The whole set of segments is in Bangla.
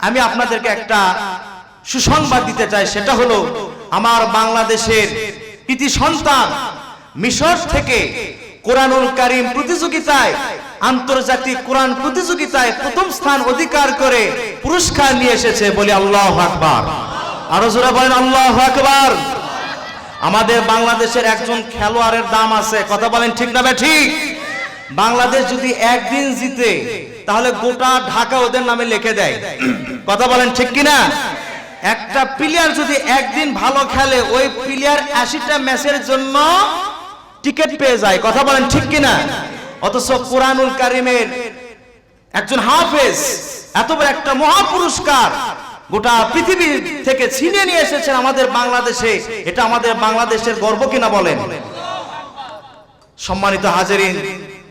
আমি আপনাদেরকে একটা সুসংবাদ দিতে চাই, সেটা হলো আমার বাংলাদেশের কৃতি সন্তান মিশর থেকে কোরআনুল কারীম প্রতিযোগিতায়, আন্তর্জাতিক কোরআন প্রতিযোগিতায় প্রথম স্থান অধিকার করে পুরস্কার নিয়ে এসেছে। বলি আল্লাহু আকবার। আরো জোরে বলেন আল্লাহু আকবার। আমাদের বাংলাদেশের একজন খেলোয়াড়ের দাম আছে, কথা বলেন ঠিক না ঠিক? বাংলাদেশ যদি একদিন জিতে তাহলে গোটা ঢাকা ওদের নামে লিখে দেয়, কথা বলেন ঠিক কিনা? একটা প্লেয়ার যদি একদিন ভালো খেলে ওই প্লেয়ার 80টা ম্যাচের জন্য টিকিট পেয়ে যায়, কথা বলেন ঠিক কিনা? অথচ কোরআনুল কারীমের একজন হাফেজ এত বড় একটা মহা পুরস্কার গোটা পৃথিবী থেকে ছিনিয়ে নিয়ে এসেছেন আমাদের বাংলাদেশে। এটা আমাদের বাংলাদেশের গর্ব কিনা বলেন? সম্মানিত হাজিরিন,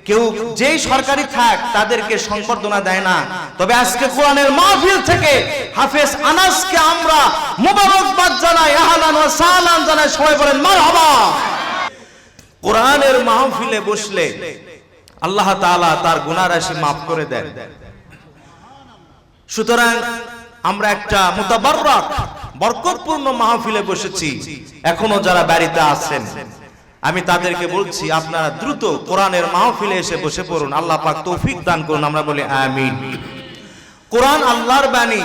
কেউ যেই সরকারি থাক তাদেরকে সংবর্ধনা দেয় না, তবে আজকে কোরআনের মাহফিল থেকে হাফেজ আনাসকে আমরা মুবারকবাদ জানাই, আহলান ওয়া সাহলান জানাই। সবাই বলেন মারহাবা। কোরআনের মাহফিলে বসলে আল্লাহ তাআলা তার গুনাহ রাশি maaf করে দেন। সুতরাং আমরা একটা মুতাবাররাক বরকতপূর্ণ মাহফিলে বসেছি। এখনো যারা বাড়িতে আছেন আমি তাদেরকে বলছি, আপনারা দ্রুত কোরআনের মাহফিলে এসে বসে পড়ুন। আল্লাহ পাক তৌফিক দান করুন, আমরা বলি আমিন। কোরআন আল্লাহর বাণী,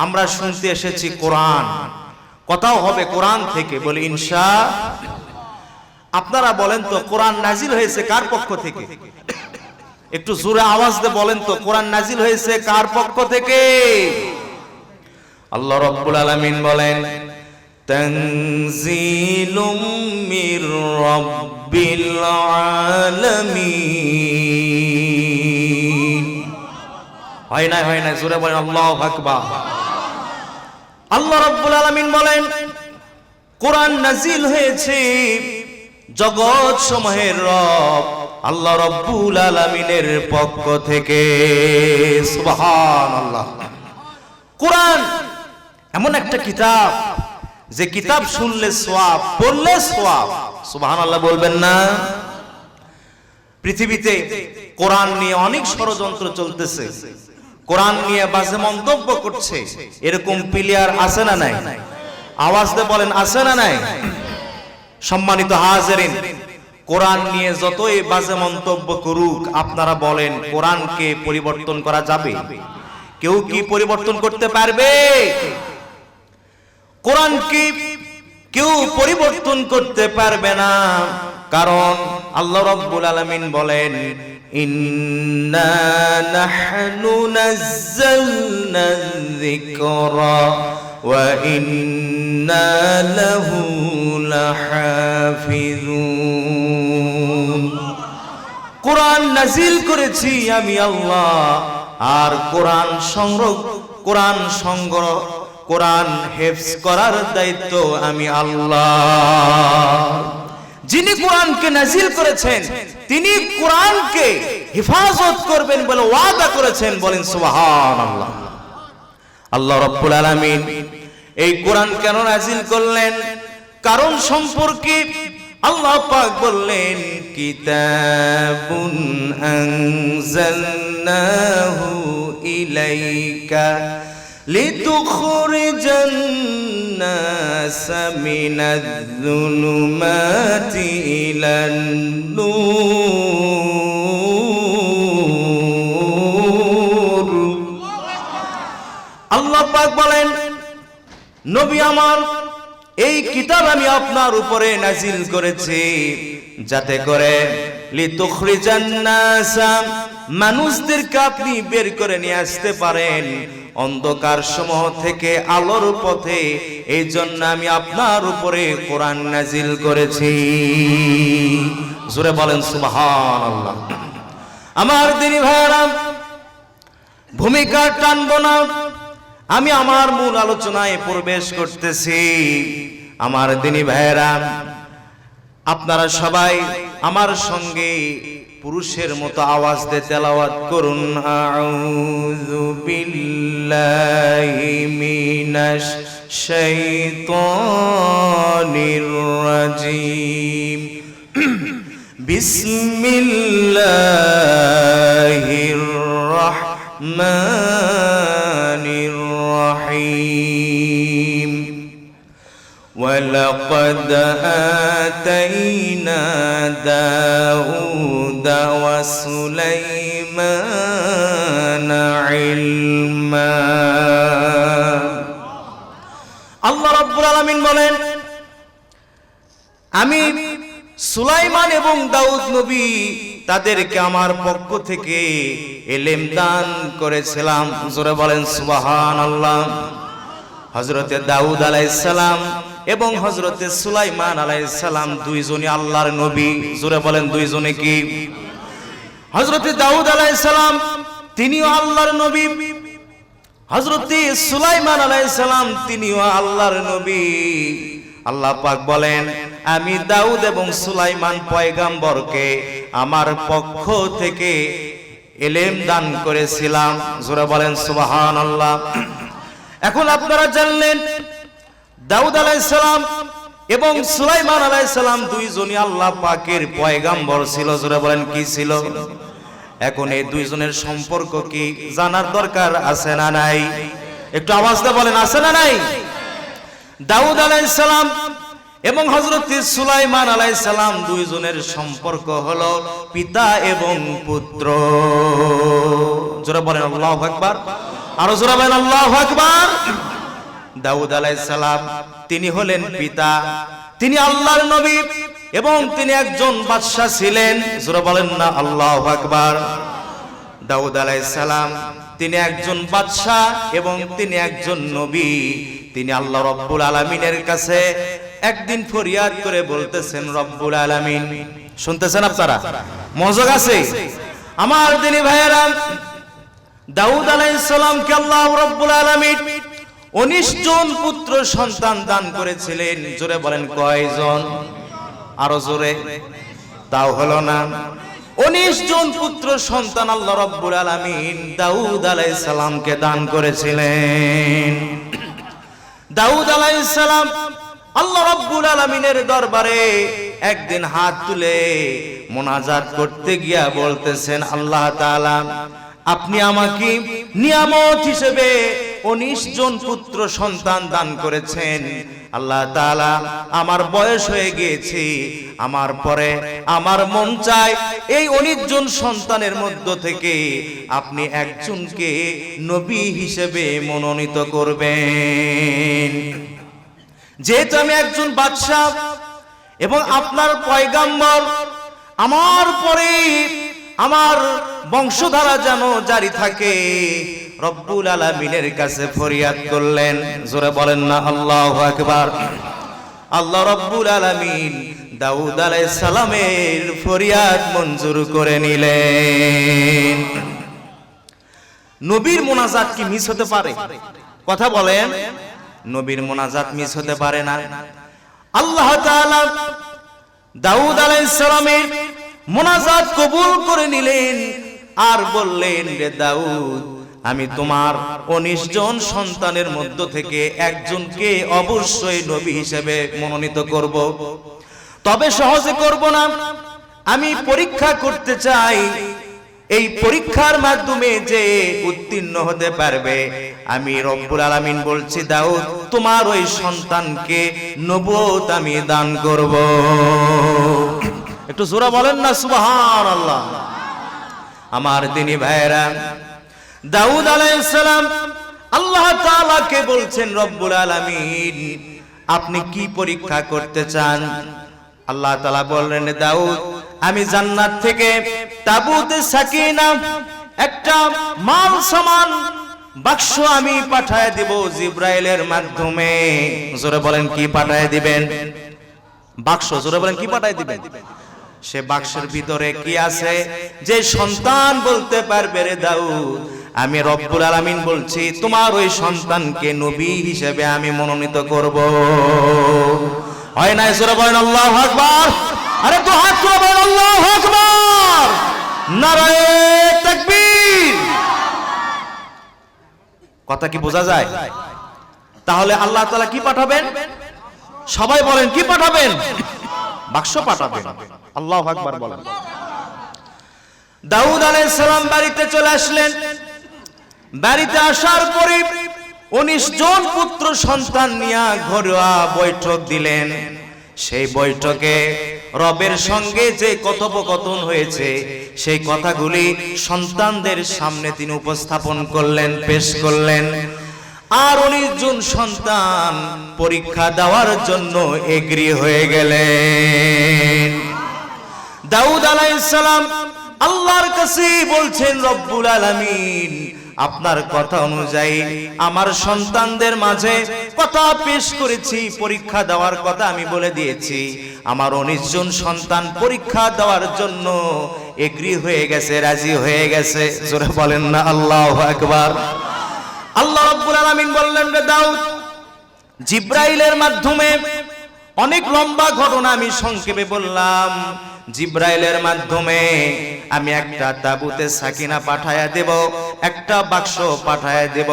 আমরা শুনতে এসেছি কোরআন, কথাও হবে কোরআন থেকে, বলি ইনশাআল্লাহ। আপনারা বলেন তো কোরআন নাজিল হয়েছে কার পক্ষ থেকে? একটু জোরে আওয়াজ দিয়ে বলেন তো, কোরআন নাজিল হয়েছে কার পক্ষ থেকে? আল্লাহ রাব্বুল আলামিন বলেন তানজিলুম মির রাব্বিল আলামিন। হয় না জোরে বলেন আল্লাহু আকবার। আল্লাহ রাব্বুল আলামিন বলেন কোরআন নাজিল হয়েছে জগৎ সমূহের রব আল্লাহ রাব্বুল আলামিনের পক্ষ থেকে। সুবহানাল্লাহ। কোরআন এমন একটা কিতাব যে কিতাব শুনলে সওয়াব, পড়লে সওয়াব। সুবহানাল্লাহ বলবেন না? পৃথিবীতে কোরআন নিয়ে অনেক ষড়যন্ত্র চলতেছে, কোরআন নিয়ে বাজে মন্তব্য করছে, এরকম প্লেয়ার আছে না নাই? আওয়াজ দিয়ে বলেন আছে না নাই? সম্মানিত হাজিরিন, কোরআন নিয়ে যতই বাজে মন্তব্য করুক, আপনারা বলেন কোরআনকে পরিবর্তন করা যাবে? কেউ কি পরিবর্তন করতে পারবে? কোরআনকে কেউ পরিবর্তন করতে পারবে না, কারণ আল্লাহ রাব্বুল আলামিন বলেন ইন্না নাহনু নাযালনা যিকরা ওয়া ইন্না লাহু লাহাফিজুন। কোরআন নাজিল করেছি আমি আল্লাহ, আর কোরআন হেফজ করার দায়িত্ব আমি আল্লাহ। যিনি কোরআনকে নাজিল করেছেন তিনি কোরআনকে হেফাজত করবেন বলে ওয়াদা করেছেন, বলেন সুবহানাল্লাহ। আল্লাহ রাব্বুল আলামিন এই কোরআন কেন নাজিল করলেন কারণ সম্পর্কে আল্লাহ পাক বললেন কিতাবুন আনজালনাহু ইলাইকা লিতুখরিজান নাসা মিনাজ-যুলুমাতি ইলান নূর। আল্লাহ পাক বলেন নবী আমার, এই কিতাব আমি আপনার উপরে নাজিল করেছি যাতে করে লিতুখরিজান নাসা, মানুষদেরকে আপনি বের করে নিয়ে আসতে পারেন অন্ধকার সমূহ থেকে আলোর পথে। এই জন্য আমি আপনার উপরে কোরআন নাজিল করেছি। জোরে বলেন সুবহানাল্লাহ। আমার দিনী ভাইরা, ভূমিকা টানবো না, আমি আমার মূল আলোচনায় প্রবেশ করতেছি। আমার দিনী ভাইরা, আপনারা সবাই আমার সঙ্গে পুরুষের মতো আওয়াজ দিয়ে তেলাওয়াত করুন আউযু বিল্লাহি মিনাশ শাইতানির রাজিম বিসমিল্লাহির রাহমানির الرحيم ولقد آتينا داود وسليمان علما আল্লাহ রাব্বুল আলামিন বলেন আমি সুলাইমান এবং দাউদ নবী তাদেরকে আমার পক্ষ থেকে ইলম দান করেছিলাম। জোরে বলেন সুবহানাল্লাহ। হযরতে দাউদ আলাইহিস সালাম এবং হযরতে সুলাইমান আলাইহিস সালাম দুইজনই আল্লাহর নবী। জোরে বলেন দুইজনে কি? হযরতে দাউদ আলাইহিস সালাম তিনিও আল্লাহর নবী, হযরতে সুলাইমান আলাইহিস সালাম তিনিও আল্লাহর নবী। আল্লাহ পাক বলেন আমি দাউদ এবং সুলাইমান পয়গম্বরকে আমার পক্ষ থেকে ইলম দান করেছিলাম। জোরে বলেন সুবহানাল্লাহ। এখন আপনারা জানলেন দাউদ আলাইহিস সালাম এবং সুলাইমান আলাইহিস সালাম দুইজনই আল্লাহ পাকের পয়গম্বর ছিল। জোরে বলেন কি ছিল? এখন এই দুইজনের সম্পর্ক কি জানার দরকার আছে না নাই? একটু আওয়াজ দিয়ে বলেন আছে না নাই? দাউদ আলাইহিস সালাম এবং হযরত সুলাইমান আলাইহিস সালাম দুইজনের সম্পর্ক হলো পিতা এবং পুত্র। জোরে বলেন আল্লাহু আকবার। আরো জোরে বলেন আল্লাহু আকবার। দাউদ আলাইহিস সালাম তিনি হলেন পিতা, তিনি আল্লাহর নবী এবং তিনি একজন বাদশা ছিলেন। জোরে বলেন না আল্লাহু আকবার। দাউদ আলাইহিস সালাম তিনি একজন বাদশা এবং তিনি একজন নবী। তিনি আল্লাহ রব্বুল আলামিনের কাছে একদিন ফরিয়াদ করে বলতেছেন, রব্বুল আলামিন, শুনতেছেন আপনারা? মনোযোগ আছে আমার দিনী ভাইয়েরা? দাউদ আলাইহিস সালামকে আল্লাহ রব্বুল আলামিন 19 জন পুত্র সন্তান দান করেছিলেন। জোরে বলেন কয়জন? আরো জোরে। তাও হলো না। 19 জন পুত্র সন্তান আল্লাহ রব্বুল আলামিন দাউদ আলাইহিস সালামকে দান করেছিলেন। দাউদ আলাইহিস সালাম আল্লাহ রাব্বুল আলামিনের দরবারে একদিন হাত তুলে মুনাজাত করতে গিয়া বলতেছেন, আল্লাহ তাআলা আপনি আমাকে নিয়ামত হিসেবে 19 জন পুত্র সন্তান দান করেছেন। আল্লাহ তাআলা আমার বয়স হয়ে গিয়েছে, আমার পরে আমার মন চায় এই 19 জন সন্তানের মধ্য থেকে আপনি একজনকে নবী হিসেবে মনোনীত করবেন। যেহেতু আমি একজন বাদশা এবং আপনার পয়গম্বর, আমার পরে আমার বংশধারা যেন জারি থাকে, রব্বুল আলামিনের কাছে ফরিয়াদ করলেন। জোরে বলেন না আল্লাহু আকবার। আল্লাহ রব্বুল আলামিন দাউদ আলাইহিস সালামের ফরিয়াদ মঞ্জুর করে নিলেন। নবীর মোনাজাত কি মিস হতে পারে? কথা বলেন। নবীর মোনাজাত মিস হতে পারে না। আল্লাহ তাআলা দাউদ আলাইহিস সালামের মোনাজাত কবুল করে নিলেন আর বললেন, রে দাউদ, আমি তোমার 19 জন সন্তানের মধ্য থেকে একজনকে অবশ্যই নবী হিসেবে মনোনীত করব। তবে সহজে করব না, আমি পরীক্ষা করতে চাই। এই পরীক্ষার মাধ্যমে যে উত্তীর্ণ হতে পারবে, আমি রব্বুল আলামিন বলছি দাউদ তোমার ওই সন্তানকে নবুয়ত আমি দান করব। একটু জোরে বলেন না সুবহানাল্লাহ। আমার দিনী ভাইরা, দাউদ আলাইহিস সালাম আল্লাহ তাআলাকে বলছেন, রব্বুল আলামিন আপনি কি পরীক্ষা করতে চান? আল্লাহ তাআলা বললেন, দাউদ আমি জান্নাত থেকে তাবুতে সাকিনা একটা মাল সামান বাক্স আমি পাঠায় দিব জিবরাইলের মাধ্যমে। জোরে বলেন কি পাঠায় দিবেন? বাক্স। জোরে বলেন কি পাঠায় দিবেন? সে বাক্সের ভিতরে কি আছে যে সন্তান বলতে পারবে, রে দাউদ আমি রব্বুল আলামিন বলছি তোমার ওই সন্তানকে নবী হিসেবে আমি মনোনীত করব। হয় না? জোরে বলেন আল্লাহু আকবার। আরে তো হাত তুলে বলেন আল্লাহু আকবার। নারায়ে তাকবীর। কথা কি বোঝা যায়? তাহলে আল্লাহ তাআলা কি পাঠাবেন? সবাই বলেন কি পাঠাবেন? বাক্স পাঠাবেন। আল্লাহু আকবার বলেন। দাউদ আলাইহিস সালাম বাড়িতে চলে আসলেন। বাড়িতে আসার পরে 19 জন পুত্র সন্তান নিয়ে ঘরোয়া বৈঠক দিলেন। সেই বৈঠকে রবের সঙ্গে যে কথোপকথন হয়েছে সেই কথাগুলি সন্তানদের সামনে তিনি উপস্থাপন করলেন, পেশ করলেন। আর 19 জন সন্তান পরীক্ষা দেওয়ার জন্য এগ্রি হয়ে গেলেন। দাউদ আলাইহিস সালাম আল্লাহর কাছে বলছেন, রব্বুল আলামিন আপনার কথা অনুযায়ী আমার সন্তানদের মাঝে কথা পেশ করেছি, পরীক্ষা দেওয়ার কথা আমি বলে দিয়েছি। আমার 19 জন সন্তান পরীক্ষা দেওয়ার জন্য এগ্রি হয়ে গেছে, রাজি হয়ে গেছে। জোরে বলেন না আল্লাহু আকবার। আল্লাহ রাব্বুল আলামিন বললেন, রে দাউদ, জিব্রাইলের মাধ্যমে অনেক লম্বা ঘটনা আমি সংক্ষেপে বললাম। জিব্রাইলের মাধ্যমে আমি একটা তাবুতে সাকিনা পাঠায়া দেব, একটা বাক্স পাঠায়া দেব।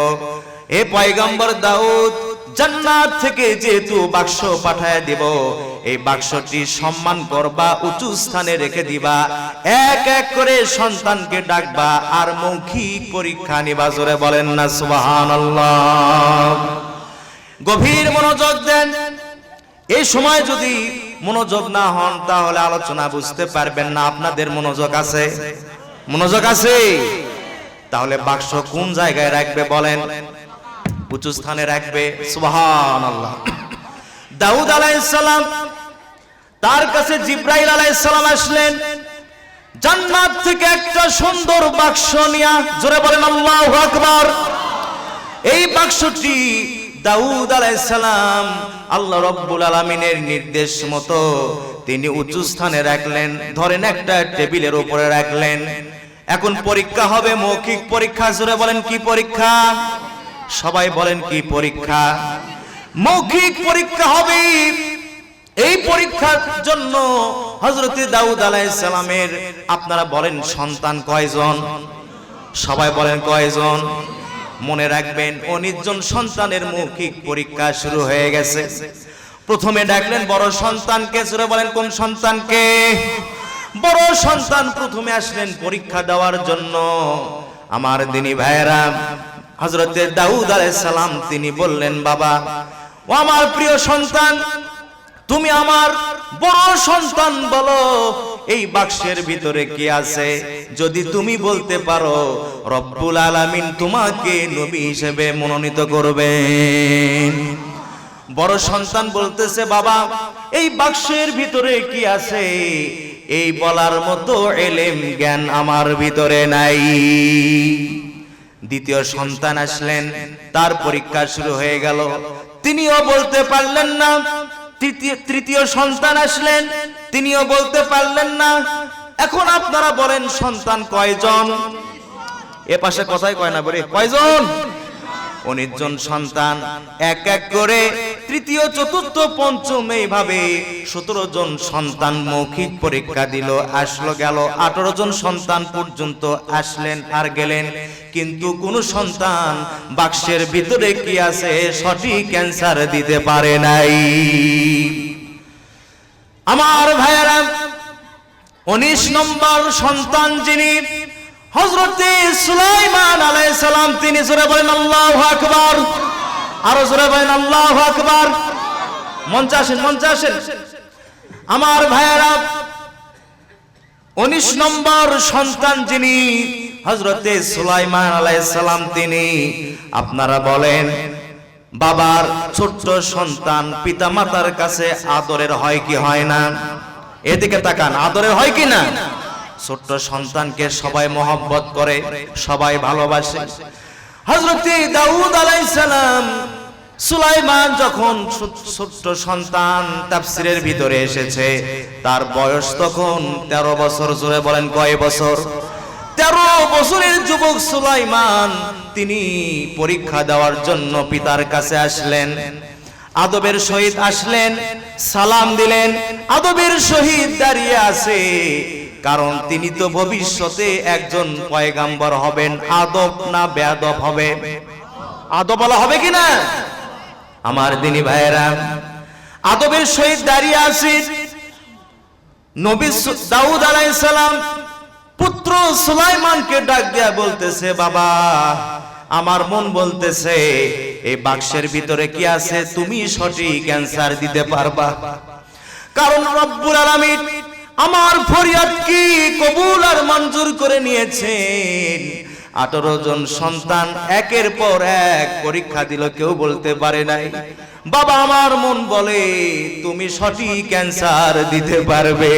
এ পয়গম্বর দাউদ, জান্নাত থেকে যেহেতু বাক্স পাঠায়া দেব, এই বাক্সটি সম্মান করবা, উঁচু স্থানে রেখে দিবা, এক এক করে সন্তানকে ডাকবা আর মৌখিক পরীক্ষা নিবা। জোরে বলেন না সুবহানাল্লাহ। গভীর মনোযোগ দেন। এই সময় যদি মনোযোগ না হন তাহলে আলোচনা বুঝতে পারবেন না। আপনাদের মনোযোগ আছে? মনোযোগ আছে? তাহলে বাক্স কোন জায়গায় রাখবে বলেন? উঁচু স্থানে রাখবে। সুবহানাল্লাহ। দাউদ আলাইহিস সালাম, তার কাছে জিব্রাইল আলাইহিস সালাম আসলেন জান্নাত থেকে একটা সুন্দর বাক্স নিয়ে। জোরে বলেন আল্লাহু আকবার। এই বাক্সটি দাউদ আলাইহিস সালাম আল্লাহ রাব্বুল আলামিনের নির্দেশ মতো তিনি উঁচু স্থানে রাখলেন। ধরেন একটা টেবিলের উপরে রাখলেন। এখন পরীক্ষা হবে, মৌখিক পরীক্ষা। জোরে বলেন কি পরীক্ষা? সবাই বলেন কি পরীক্ষা? মৌখিক পরীক্ষা হবে। এই পরীক্ষার জন্য হযরত দাউদ আলাইহিস সালামের আপনারা বলেন সন্তান কয়জন? সবাই বলেন কয়জন? মনে রাখবেন 19 জন সন্তানের মৌখিক পরীক্ষা শুরু হয়ে গেছে। প্রথমে ডাকলেন বড় সন্তানকে। জোরে বলেন কোন সন্তানকে? বড় সন্তান প্রথমে আসলেন পরীক্ষা দেওয়ার জন্য। আমার দিনী ভাইয়েরা, হযরত দাউদ আলাইহিস সালাম তিনি বললেন, বাবা ও আমার প্রিয় সন্তান, তুমি আমার বড় সন্তান, বলো এই বাক্সের ভিতরে কি আছে? যদি তুমি বলতে পারো রব্বুল আলামিন তোমাকে নবী হিসেবে মনোনীত করবেন। বড় সন্তান বলতেছে, বাবা এই বাক্সের ভিতরে কি আছে এই বলার মতো ইলম জ্ঞান আমার ভিতরে নাই। দ্বিতীয় সন্তান আসলেন, তার পরীক্ষা শুরু হয়ে গেল, তিনিও বলতে পারলেন না। তৃতীয় সন্তান আসলেন, তিনিও বলতে পারলেন না। এখন আপনারা বলেন সন্তান কয়জন? এ পাশে কথাই কয় না, বলে কয়জন? 19 জন সন্তান। এক এক করে তৃতীয়, চতুর্থ, পঞ্চম এইভাবে 17 জন সন্তান মৌখিক পরীক্ষা দিল। আসলো গেল 18 জন সন্তান পর্যন্ত আসলেন আর গেলেন, কিন্তু কোন সন্তান বাক্সের ভিতরে কি আছে সঠিক অ্যানসার দিতে পারে নাই। আমার ভাইয়েরা, 19 নম্বর সন্তান যিনি হযরতে সুলাইমান আলাইহিস সালাম, তিনি জোরে বলেন আল্লাহু আকবার। আরো জোরে বলেন আল্লাহু আকবার। মঞ্চে আসেন, মঞ্চে আসেন। আমার ভাইয়েরা, 19 নম্বর সন্তান যিনি হযরতে সুলাইমান আলাইহিস সালাম, তিনি আপনারা বলেন বাবার ছোট্ট সন্তান পিতামাতার কাছে আদরের হয় কি হয় না? এদিকে তাকান, আদরের হয় কি না? ছোট্ট সন্তানকে সবাই মহব্বত করে, সবাই ভালোবাসে। হযরতে দাউদ আলাইহিস সালাম, সুলাইমান যখন ছোট্ট সন্তান তাফসীরের ভিতরে এসেছে, তার বয়স তখন 13 বছর। জোরে বলেন কয় বছর? 13 বছরের যুবক সুলাইমান, তিনি পরীক্ষা দেওয়ার জন্য পিতার কাছে আসলেন। আদবের সহিত আসলেন, সালাম দিলেন, আদবের সহিত দাঁড়িয়ে আছে, কারণ তিনি তো ভবিষ্যতে একজন পয়গাম্বর হবেন। আদব না বেয়াদব হবে? আদব বলা হবে কিনা? আমার দিনী ভাইয়েরা, আদবের সহিত দাঁড়িয়ে আছে। নবী দাউদ আলাইহিস সালাম পুত্র সুলাইমানকে ডাক দিয়া বলতেছে, বাবা আমার মন বলতেছে এই বাক্সের ভিতরে কি আছে তুমি সঠিক অ্যানসার দিতে পারবা। কারণ রব্বুল আলামিন আমার ফরিয়াদ কি কবুল আর মঞ্জুর করে নিয়েছেন। 18 জন সন্তান একের পর এক পরীক্ষা দিল, কেউ বলতে পারে নাই। বাবা আমার মন বলে তুমি সঠিক অ্যানসার দিতে পারবে।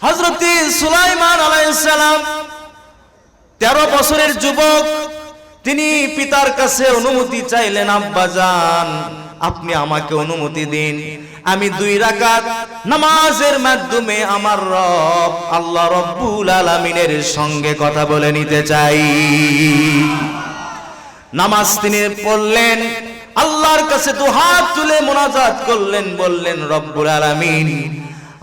হযরত সুলাইমান আলাইহিস সালাম 13 বছরের যুবক, তিনি পিতার কাছে অনুমতি চাইলেন, আব্বাজান আপনি আমাকে অনুমতি দিন, আমি 2 রাকাত নামাজের মাধ্যমে আমার রব আল্লাহ রব্বুল আলামিনের সঙ্গে কথা বলে নিতে চাই। নামাজ তিনি পড়লেন, আল্লাহর কাছে 2 হাত তুলে মুনাজাত করলেন, বললেন রব্বুল আলামিন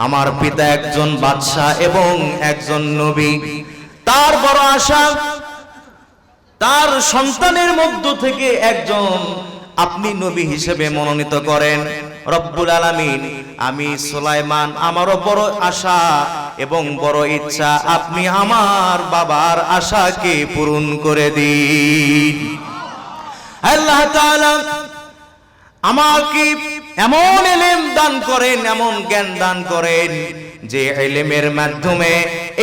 আমার পিতা একজন বাদশা এবং একজন নবী, তার বড় আশা তার সন্তানের মধ্য থেকে একজন আপনি নবী হিসেবে মনোনীত করেন। রব্বুল আলামিন আমি সুলাইমান আমারও বড় আশা এবং বড় ইচ্ছা, আপনি আমার বাবার আশাকে পূরণ করে দিন। আল্লাহ তাআলা আমাকে এমন ইলম দান করেন, এমন জ্ঞান দান করেন যে ইলমের মাধ্যমে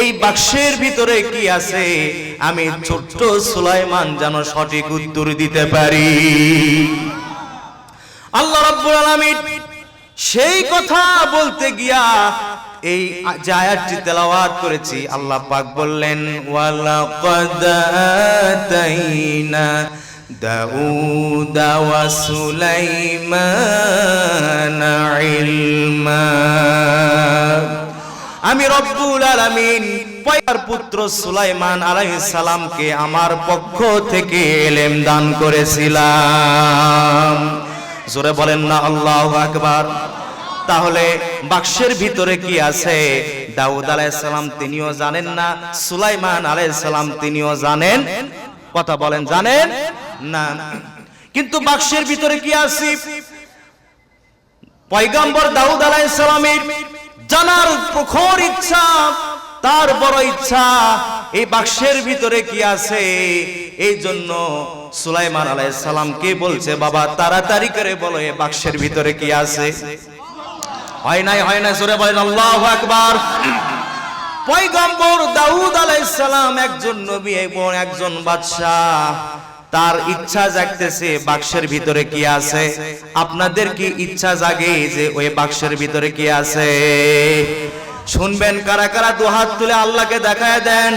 এই বাক্সের ভিতরে কি আছে আমি ছোট্ট সুলাইমান যেন সঠিক উত্তর দিতে পারি। আল্লাহ রাব্বুল আলামিন সেই কথা বলতে গিয়া এই যে আয়াতটি তেলাওয়াত করেছি, আল্লাহ পাক বললেন ওয়ালাকাদ আতাইনা দাউদা ওয়া সুলাইমানা ইলমা। আমি রব্বুল আলামিন পয়গার পুত্র সুলাইমান আলাইহিস সালামকে আমার পক্ষ থেকে ইলম দান করেছিলাম। জোরে বলেন না আল্লাহু আকবার। তাহলে বাক্সের ভিতরে কি আছে দাউদ আলাইহিস সালাম তিনিও জানেন না, সুলাইমান আলাইহিস সালাম তিনিও জানেন, কথা বলেন জানেন না। কিন্তু বাক্সের ভিতরে কি আছে পয়গম্বর দাউদ আলাইহিস সালামের জানার প্রখর ইচ্ছা, তার বড় ইচ্ছা এই বাক্সের ভিতরে কি আছে। এই জন্য সুলাইমান আলাইহিস সালামকে বলছে বাবা তাড়াতাড়ি করে বলো এই বাক্সের ভিতরে কি আছে। হয় নাই জোরে বলেন আল্লাহু আকবার। পয়গম্বর দাউদ আলাইহিস সালাম একজন নবী এবং একজন বাদশা, তার ইচ্ছা জাগতেছে বাক্সের ভিতরে কি আছে। আপনাদের কি ইচ্ছা জাগে যে ওই বাক্সের ভিতরে কি আছে? শুনবেন কারা কারা 2 হাত তুলে আল্লাহকে দেখায় দেন।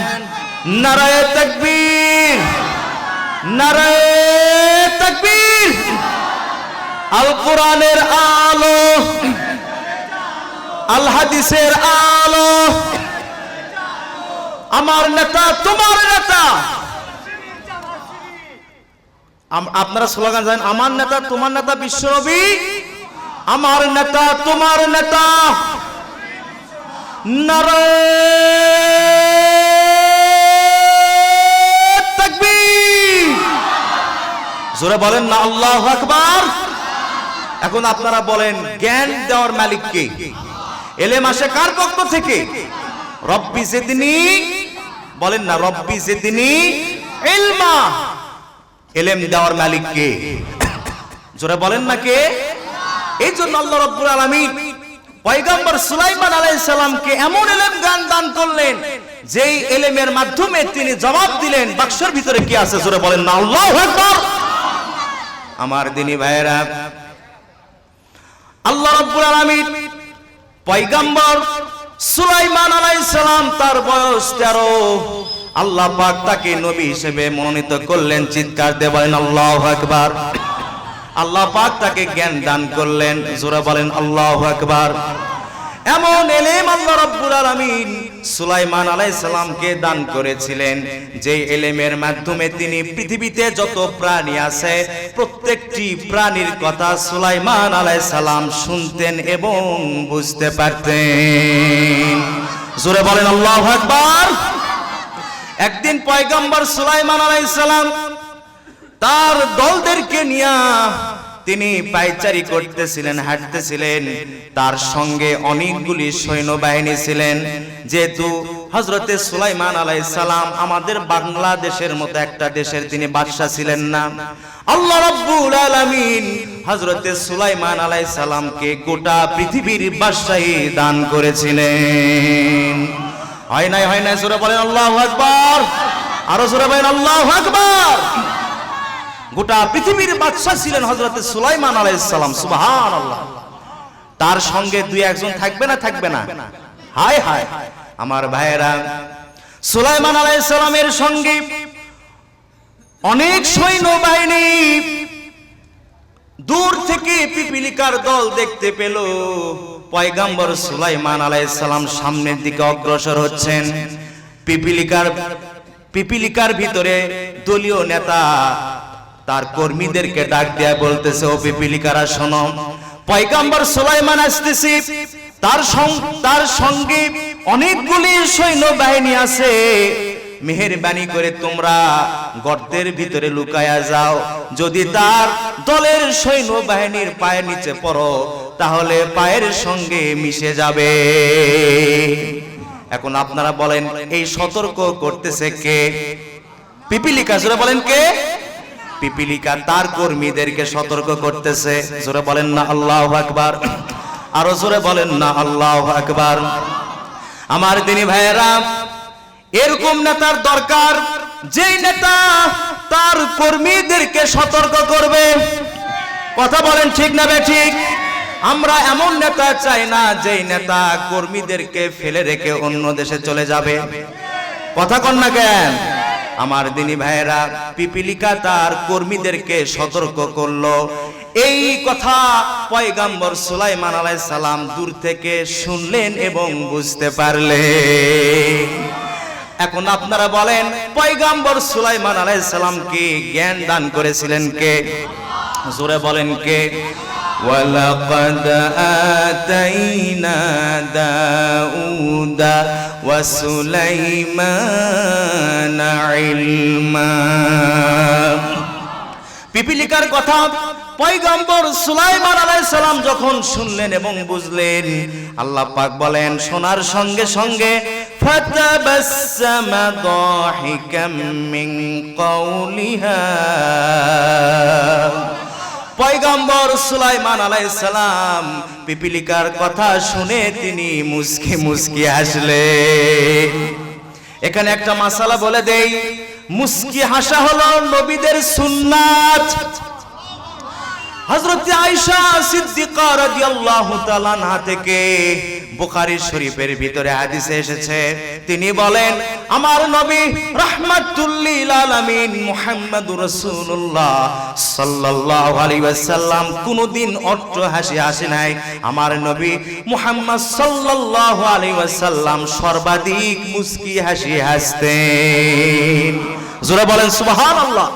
নারায়ে তাকবীর, নারায়ে তাকবীর। আল কোরআনের আলো, আল হাদিসের আলো, আমার নেতা তোমার নেতা। আপনারা স্লোগান জানেন, আমার নেতা তোমার নেতা বিশ্বনবী, আমার নেতা তোমার নেতা। নারায়ে তাকবীর। জোরে বলেন না আল্লাহু আকবার। এখন আপনারা বলেন জ্ঞান দেওয়ার মালিক কে? ইলম আসে কার পক্ষ থেকে? রব্বি জিদনি, বলেন না রব্বি জিদনি ইলমা। ইলম দেওয়ার মালিক কে? জোরে বলেন না কে? এই জন্য আল্লাহ রাব্বুল আলামিন পয়গম্বর সুলাইমান আলাইহিস সালামকে এমন ইলম জ্ঞান দান করলেন যেই ইলমের মাধ্যমে তিনি জবাব দিলেন বাক্সের ভিতরে কি আছে। জোরে বলেন না আল্লাহু আকবার। আমার দিনী ভাইয়েরা, আল্লাহ রাব্বুল আলামিন পয়গম্বর সুলাইমান আলাইহিস সালাম তার বয়স 13, আল্লাহ পাক তাকে নবী হিসেবে মনোনীত করলেন। চিৎকার দিয়ে বলেন আল্লাহু আকবার। আল্লাহ পাক তাকে জ্ঞান দান করলেন। জোরে বলেন আল্লাহু আকবার। এমন ইলম আল্লাহ রাব্বুল আলামিন সুলাইমান আলাইহিস সালামকে দান করেছিলেন যে ইলমের মাধ্যমে তিনি পৃথিবীতে যত প্রাণী আছে প্রত্যেকটি প্রাণীর কথা সুলাইমান আলাইহিস সালাম শুনতেন এবং বুঝতে পারতেন। জোরে বলেন আল্লাহু আকবার। একদিন পয়গম্বর সুলাইমান আলাইহিস সালাম তার দলদেরকে নিয়ে তিনি পায়চারি করতেছিলেন, হাঁটতেছিলেন, তার সঙ্গে অনেকগুলি সৈন্যবাহিনী ছিলেন। যেহেতু হযরতে সুলাইমান আলাইহিস সালাম আমাদের বাংলাদেশের মতো একটা দেশের তিনি বাদশা ছিলেন না। আল্লাহ রাব্বুল আলামিন হযরতে সুলাইমান আলাইহিস সালামকে গোটা পৃথিবীর বাদশাহী দান করেছিলেন। হয় নাই জোরে বলেন আল্লাহু আকবার, আরো জোরে বলেন আল্লাহু আকবার। গোটা পৃথিবীর বাদশা ছিলেন হযরতে সুলাইমান আলাইহিস সালাম, সুবহানাল্লাহ। তার সঙ্গে দুই একজন থাকবে না, থাকবে না? হায় হায় আমার ভাইয়েরা, সুলাইমান আলাইহিস সালামের সঙ্গে অনেক সৈন্যবাহিনী। দূর থেকে পিপিলিকার দল দেখতে পেল পয়গম্বর সুলাইমান আলাইহিস সালাম সামনের দিকে অগ্রসর হচ্ছেন। পিপিলিকার ভিতরে দলীয় নেতা তার কর্মীদেরকে ডাক দেয়া বলতেছে, ও পিপিলিকারা শোনো, পয়গম্বর সুলাইমান আসতেছে, তার সঙ্গে অনেকগুলি সৈন্যবাহিনী আছে, মেহেরবানি করে তোমরা গর্তের ভিতরে লুকায়া যাও। যদি তার দলের সৈন্যবাহিনীর পায়ের নিচে পড়ো তাহলে পায়ের সঙ্গে মিশে যাবে। এখন আপনারা বলেন এই সতর্ক করতেছে কে? পিপিলিকা। জোরে বলেন কে? পিপিলিকা তার কর্মীদেরকে সতর্ক করতেছে। জোরে বলেন না আল্লাহু আকবার, আরো জোরে বলেন না আল্লাহু আকবার। আমার দিনী ভাইয়েরা, এরকম নেতার দরকার, যেই নেতা তার কর্মীদেরকে সতর্ক করবে। কথা বলেন ঠিক না বেঠিক? আমরা এমন নেতা চাই না যেই নেতা কর্মীদেরকে ফেলে রেখে অন্য দেশে চলে যাবে। কথা কন না কেন? আমার দিনী ভাইয়েরা, পিপিলিকা তার কর্মীদেরকে সতর্ক করলো। এই কথা পয়গম্বর সুলাইমান আলাইহিস সালাম দূর থেকে শুনলেন এবং বুঝতে পারলেন। এখন আপনারা বলেন পয়গম্বর সুলাইমান আলাইহিস সালামকে জ্ঞান দান করেছিলেন কে? জোরে বলেন কে? ওয়ালাকাদ আতাইনা দাউদা ওয়া সুলাইমানা ইলমা। পিপিলিকার কথা পয়গম্বর সুলাইমান আলাইহিস সালাম যখন শুনলেন এবং বুঝলেন, আল্লাহ পাক বলেন শোনার সঙ্গে সঙ্গে ফাতাবাসসামা দাহিকাম মিন কাওলিহা। পয়গম্বর সুলাইমান আলাইহিস সালাম পিপিলিকার কথা শুনে তিনি মুস্কি মুস্কি হাসলেন। এখানে একটা মাসালা বলে দেই, মুস্কি হাসা হলো নবীদের সুন্নাত। হযরত আয়েশা সিদ্দিকা রাদিয়াল্লাহু তাআলা আনহা থেকে বুখারী শরীফের ভিতরে হাদিসে এসেছে, তিনি বলেন আমার নবী রাহমাতুল লিল আলামিন মুহাম্মদুর রাসূলুল্লাহ সাল্লাল্লাহু আলাইহি ওয়াসাল্লাম কোনদিন অট্ট হাসি হাসে নাই। আমার নবী মুহাম্মদ সাল্লাল্লাহু আলাইহি ওয়াসাল্লাম সর্বাধিক মুস্কি হাসি হাসতেন। জোরে বলেন সুবহানাল্লাহ।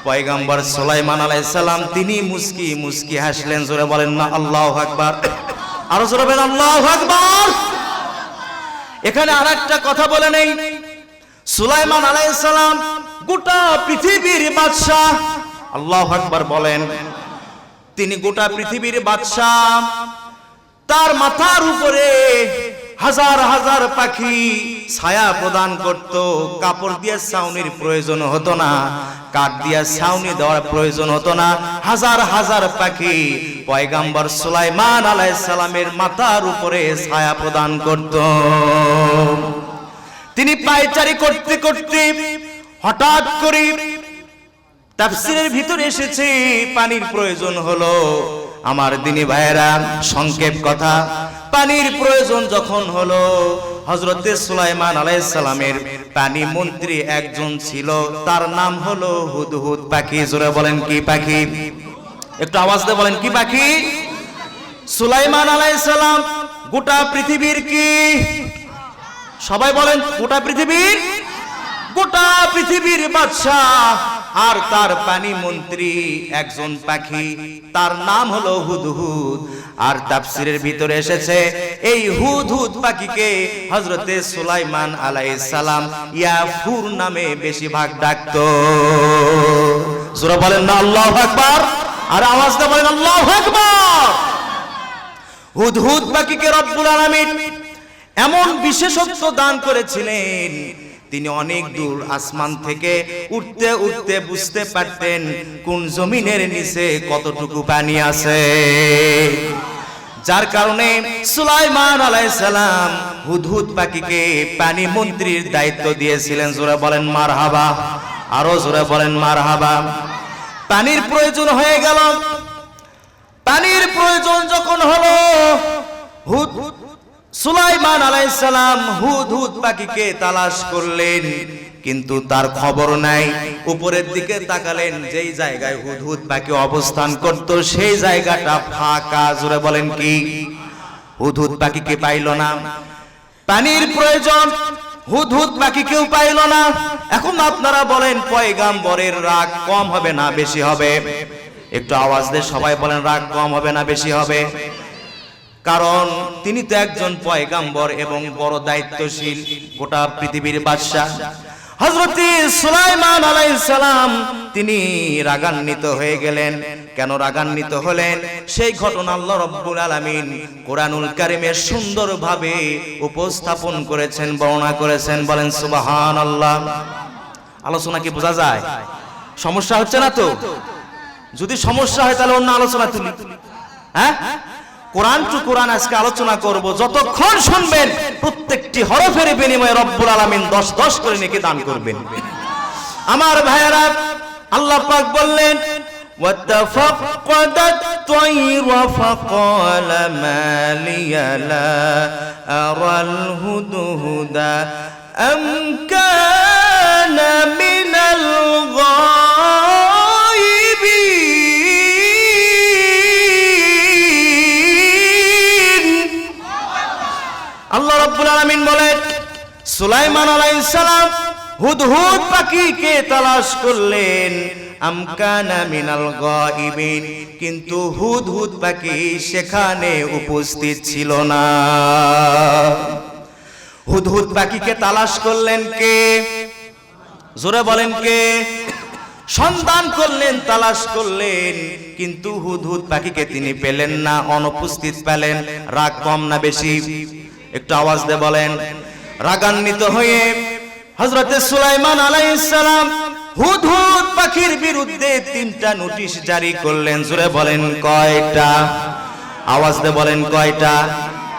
পয়গম্বর সুলাইমান আলাইহিস সালাম তিনি মুস্কি মুস্কি হাসলেন। জোরে বলেন না আল্লাহু আকবার, আরো জোরে বলেন আল্লাহু আকবার। এখানে আরেকটা কথা বলে নেই, সুলাইমান আলাইহিস সালাম গোটা পৃথিবীর বাদশা। আল্লাহু আকবার বলেন। তিনি গোটা পৃথিবীর বাদশা, তার মাথার উপরে হাজার হাজার পাখি ছায়া প্রদান করত। কাপড় দিয়ে ছাউনির প্রয়োজন হতো না, কাঠ দিয়ে ছাউনি দেওয়ার প্রয়োজন হতো না। হাজার হাজার পাখি পয়গম্বর সুলাইমান আলাইহিস সালামের মাথার উপরে ছায়া প্রদান করত। তিনি পায়চারি করতে করতে হঠাৎ করে তাফসীরের ভিতরে এসেছে পানির প্রয়োজন হলো। আমার দিনী ভাইয়েরা, সংক্ষেপ কথা, পানির প্রয়োজন যখন হলো, হযরতে সুলাইমান আলাইহিস সালামের পানি মন্ত্রী একজন ছিল, তার নাম হলো হুদহুদ পাখি। জোরে বলেন কি পাখি? একটু আওয়াজ দিয়ে বলেন কি পাখি? সুলাইমান আলাইহিস সালাম গোটা পৃথিবীর কি? সবাই বলেন গোটা পৃথিবীর বাদশা। আর তার পানি মন্ত্রী একজন পাখি, তার নাম হলো হুদহুদ। আর তাফসীরের ভিতরে এসেছে এই হুদহুদ পাখিকে হযরতে সুলাইমান আলাইহিস সালাম ইয়াফুর নামে বেশিরভাগ ডাকতো। জোরে বলেন না আল্লাহু আকবার, আর আওয়াজ দিয়ে বলেন আল্লাহু আকবার। হুদহুদ পাখিকে রব্বুল আলামিন এমন বিশেষত্ব দান করেছিলেন, তিনি অনেক দূর আসমান থেকে উঠতে উঠতে বুঝতে পারতেন কোন জমিনের নিচে কতটুকু পানি আছে, যার কারণে সুলাইমান আলাইহিস সালাম হুদহুদ পাখিকে পানি মন্ত্রীর দায়িত্ব দিয়েছিলেন। জোরে বলেন মারহাবা, আরো জোরে বলেন মারহাবা। পানির প্রয়োজন হয়ে গেল, পানির প্রয়োজন যখন হলো, সুলাইমান আলাইহিস সালাম হুদহুদ পাখিকে তালাশ করলেন, কিন্তু তার খবর নাই। উপরের দিকে তাকালেন, যেই জায়গায় হুদহুদ পাখি অবস্থান করত সেই জায়গাটা ফাঁকা। জোরে বলেন কি? হুদহুদ পাখিকে পাইল না। পানির প্রয়োজন, হুদহুদ পাখি কেউ পাইল না। এখন আপনারা বলেন পয়গাম্বরের রাগ কম হবে না বেশি হবে? একটু আওয়াজ দিয়ে সবাই বলেন রাগ কম হবে না বেশি হবে? কারণ তিনি তো একজন পয়গাম্বর এবং বড় দায়িত্বশীল, গোটা পৃথিবীর বাদশা। হযরত সুলাইমান আলাইহিস সালাম তিনি রাগান্বিত হয়ে গেলেন। কেন রাগান্বিত হলেন? সেই ঘটনা আল্লাহ রাব্বুল আলামিন কোরআনুল কারীমে সুন্দরভাবে উপস্থাপন করেছেন, বর্ণনা করেছেন। বলেন সুবহানাল্লাহ। আলোচনা কি বোঝা যায়? সমস্যা হচ্ছে না তো? যদি সমস্যা হয় তাহলে অন্য আলোচনা তুলি। হ্যাঁ, কোরআন টু কোরআন আজকে আলোচনা করব। যতক্ষণ শুনবেন প্রত্যেকটি হরফের বিনিময়ে রব্বুল আলামিন 10 করে নেকি দান করবেন। আমার ভাইয়েরা, আল্লাহ পাক বললেন ওয়াতাফাক্কাদাত তায়রা ফাকালা মা লিয়া লা আরাল হুদহুদা আম কানা মিনাল আল্লাহ রাব্বুল আলামিন বলেন সুলাইমান আলাইহিস সালাম হুদহুদ পাখিকে তালাশ করলেন, আমকানা মিনাল গায়িবিন, কিন্তু হুদহুদ পাখি সেখানে উপস্থিত ছিল না। হুদহুদ পাখিকে তালাশ করলেন কে? জোরে বলেন কে? সন্ধান করলেন, তালাশ করলেন, কিন্তু হুদহুদ পাখিকে তিনি পেলেন না, অনুপস্থিত পেলেন। রাগ কম না বেশি? একটু আওয়াজ দিয়ে বলেন। রাগান্বিত হয়ে হযরত সুলাইমান আলাইহিস সালাম হুদহুদ পাখির বিরুদ্ধে 3টা নোটিশ জারি করলেন। জোরে বলেন কয়টা? আওয়াজ দিয়ে বলেন কয়টা?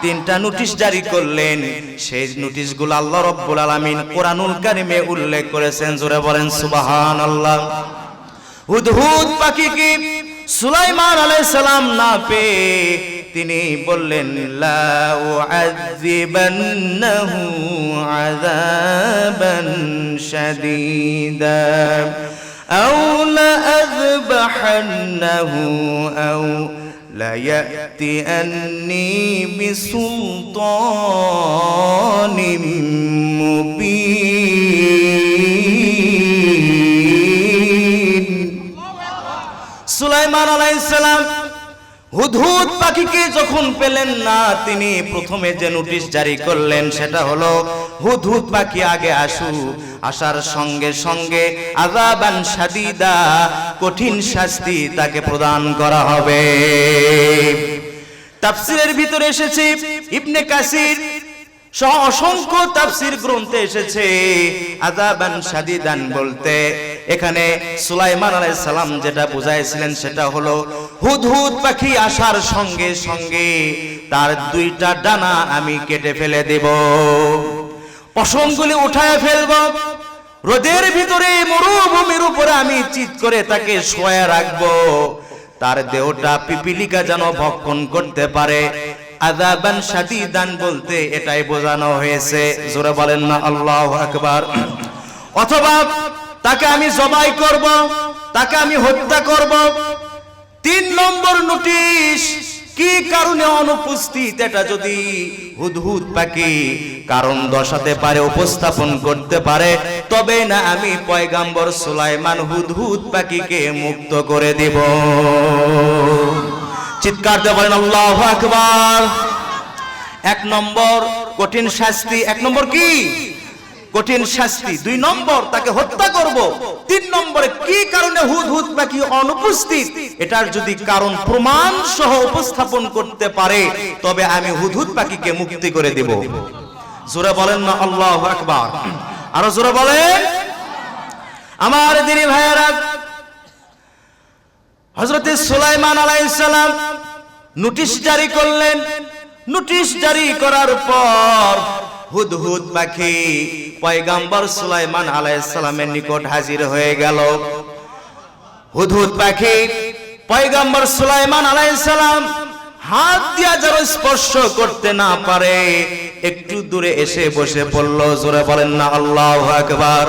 3টা নোটিশ জারি করলেন। সেই নোটিশগুলো আল্লাহ রাব্বুল আলামিন কোরআনুল কারীমে উল্লেখ করেছেন। জোরে বলেন সুবহানাল্লাহ। হুদহুদ পাখিকে সুলাইমান আলাইহিস সালাম না পেয়ে তিনি বললেন লা উআযিবান্নাহু আযাবান শাদীদা আও লা আযবাহান্নাহু আও লা ইয়াতিয়ান্নি বিসুলতানিম মুবিন। সুলাইমান আলাইহিস সালাম হুদহুদ পাখিকে যখন পেলেন না, তিনি প্রথমে যে নোটিশ জারি করলেন সেটা হলো হুদহুদ পাখি আগে আসার সঙ্গে সঙ্গে আযাবান শাদীদা, কঠিন শাস্তি তাকে প্রদান করা হবে। তাফসীরের ভিতরে এসেছে, ইবনে কাসির সহ অসংখ্য তাফসীর গ্রন্থে এসেছে আযাবান শাদীদান বলতে এখানে সুলাইমান আলাইহিস সালাম যেটা বুঝাইছিলেন সেটা হলো হুদহুদ পাখি আসার সঙ্গে সঙ্গে তার 2টা ডানা আমি কেটে ফেলে দেব, পশমগুলি উঠায় ফেলব, রোদের ভিতরে মরুভূমির উপরে আমি চিৎ করে তাকে শোয়া রাখবো, তার দেহটা পিপিলিকা যেন ভক্ষণ করতে পারে। আযাবান শাদীদান বলতে এটাই বোঝানো হয়েছে। জোরে বলেন না আল্লাহু আকবার। অথবা তাকে আমি জবাই করব, তাকে আমি হত্যা করব। 3 নম্বর নোটিশ, কি কারণে অনুপস্থিত এটা যদি হুদহুদ পাখি কারণ দর্শাতে পারে, উপস্থাপন করতে পারে, তবে না আমি পয়গাম্বর সুলাইমান হুদহুদ পাখিকে মুক্ত করে দেব। চিৎকার দিয়ে বলেন আল্লাহু আকবার। 1 নম্বর কঠিন শাস্তি। 1 নম্বর কি? কঠিন শাস্তি, 2 নম্বর তাকে হত্যা করব, 3 নম্বরে কি কারণে হুদহুদ পাখি অনুপস্থিত এটার যদি কারণ প্রমাণ সহ উপস্থাপন করতে পারে তবে আমি হুদহুদ পাখিকে মুক্তি করে দেব। জোরে বলেন না আল্লাহু আকবার, আরো জোরে বলেন। আমার দিনী ভাইয়েরা, হযরত সুলাইমান আলাইহিস সালাম নোটিশ জারি করলেন। নোটিশ জারি করার পর হুদহুদ পাখি পয়গম্বর সুলাইমান আলাইহিস সালামের নিকট হাজির হয়ে গেল। হুদহুদ পাখি পয়গম্বর সুলাইমান আলাইহিস সালাম হাত দিয়া যারা স্পর্শ করতে না পারে একটু দূরে এসে বসে পড়ল। জোরে বলেন না আল্লাহু আকবার।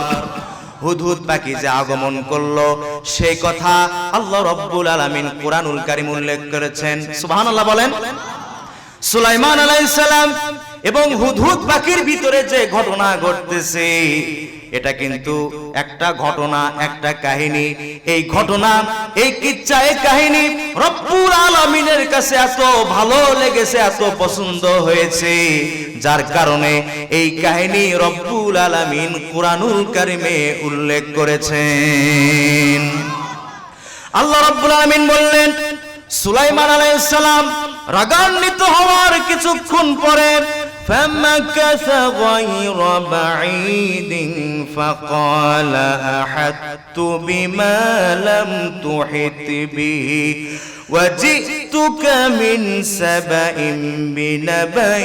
হুদহুদ পাখি যে আগমন করলো সেই কথা আল্লাহ রাব্বুল আলামিন কুরআনুল কারীম উল্লেখ করেছেন। সুবহানাল্লাহ বলেন। সুলাইমান আলাইহিস সালাম এবং হুদহুদ পাখির ভিতরে যে ঘটনা ঘটতেছে এটা কিন্তু একটা ঘটনা, একটা কাহিনী। এই ঘটনা, এই কিচ্ছা, এই কাহিনী রব্বুল আলামিনের কাছে এত ভালো লেগেছে, এত পছন্দ হয়েছে, যার কারণে এই কাহিনী রব্বুল আলামিন কুরআনুল কারীমে উল্লেখ করেছেন। আল্লাহ রাব্বুল আলামিন বললেন, সুলাইমান আলাইহিস সালাম রাগান্বিত হওয়ার কিছুক্ষণ পরে فمكث غير بعيد فقال أحطت بما لم تحط به وجئتك من سبأ بنبأ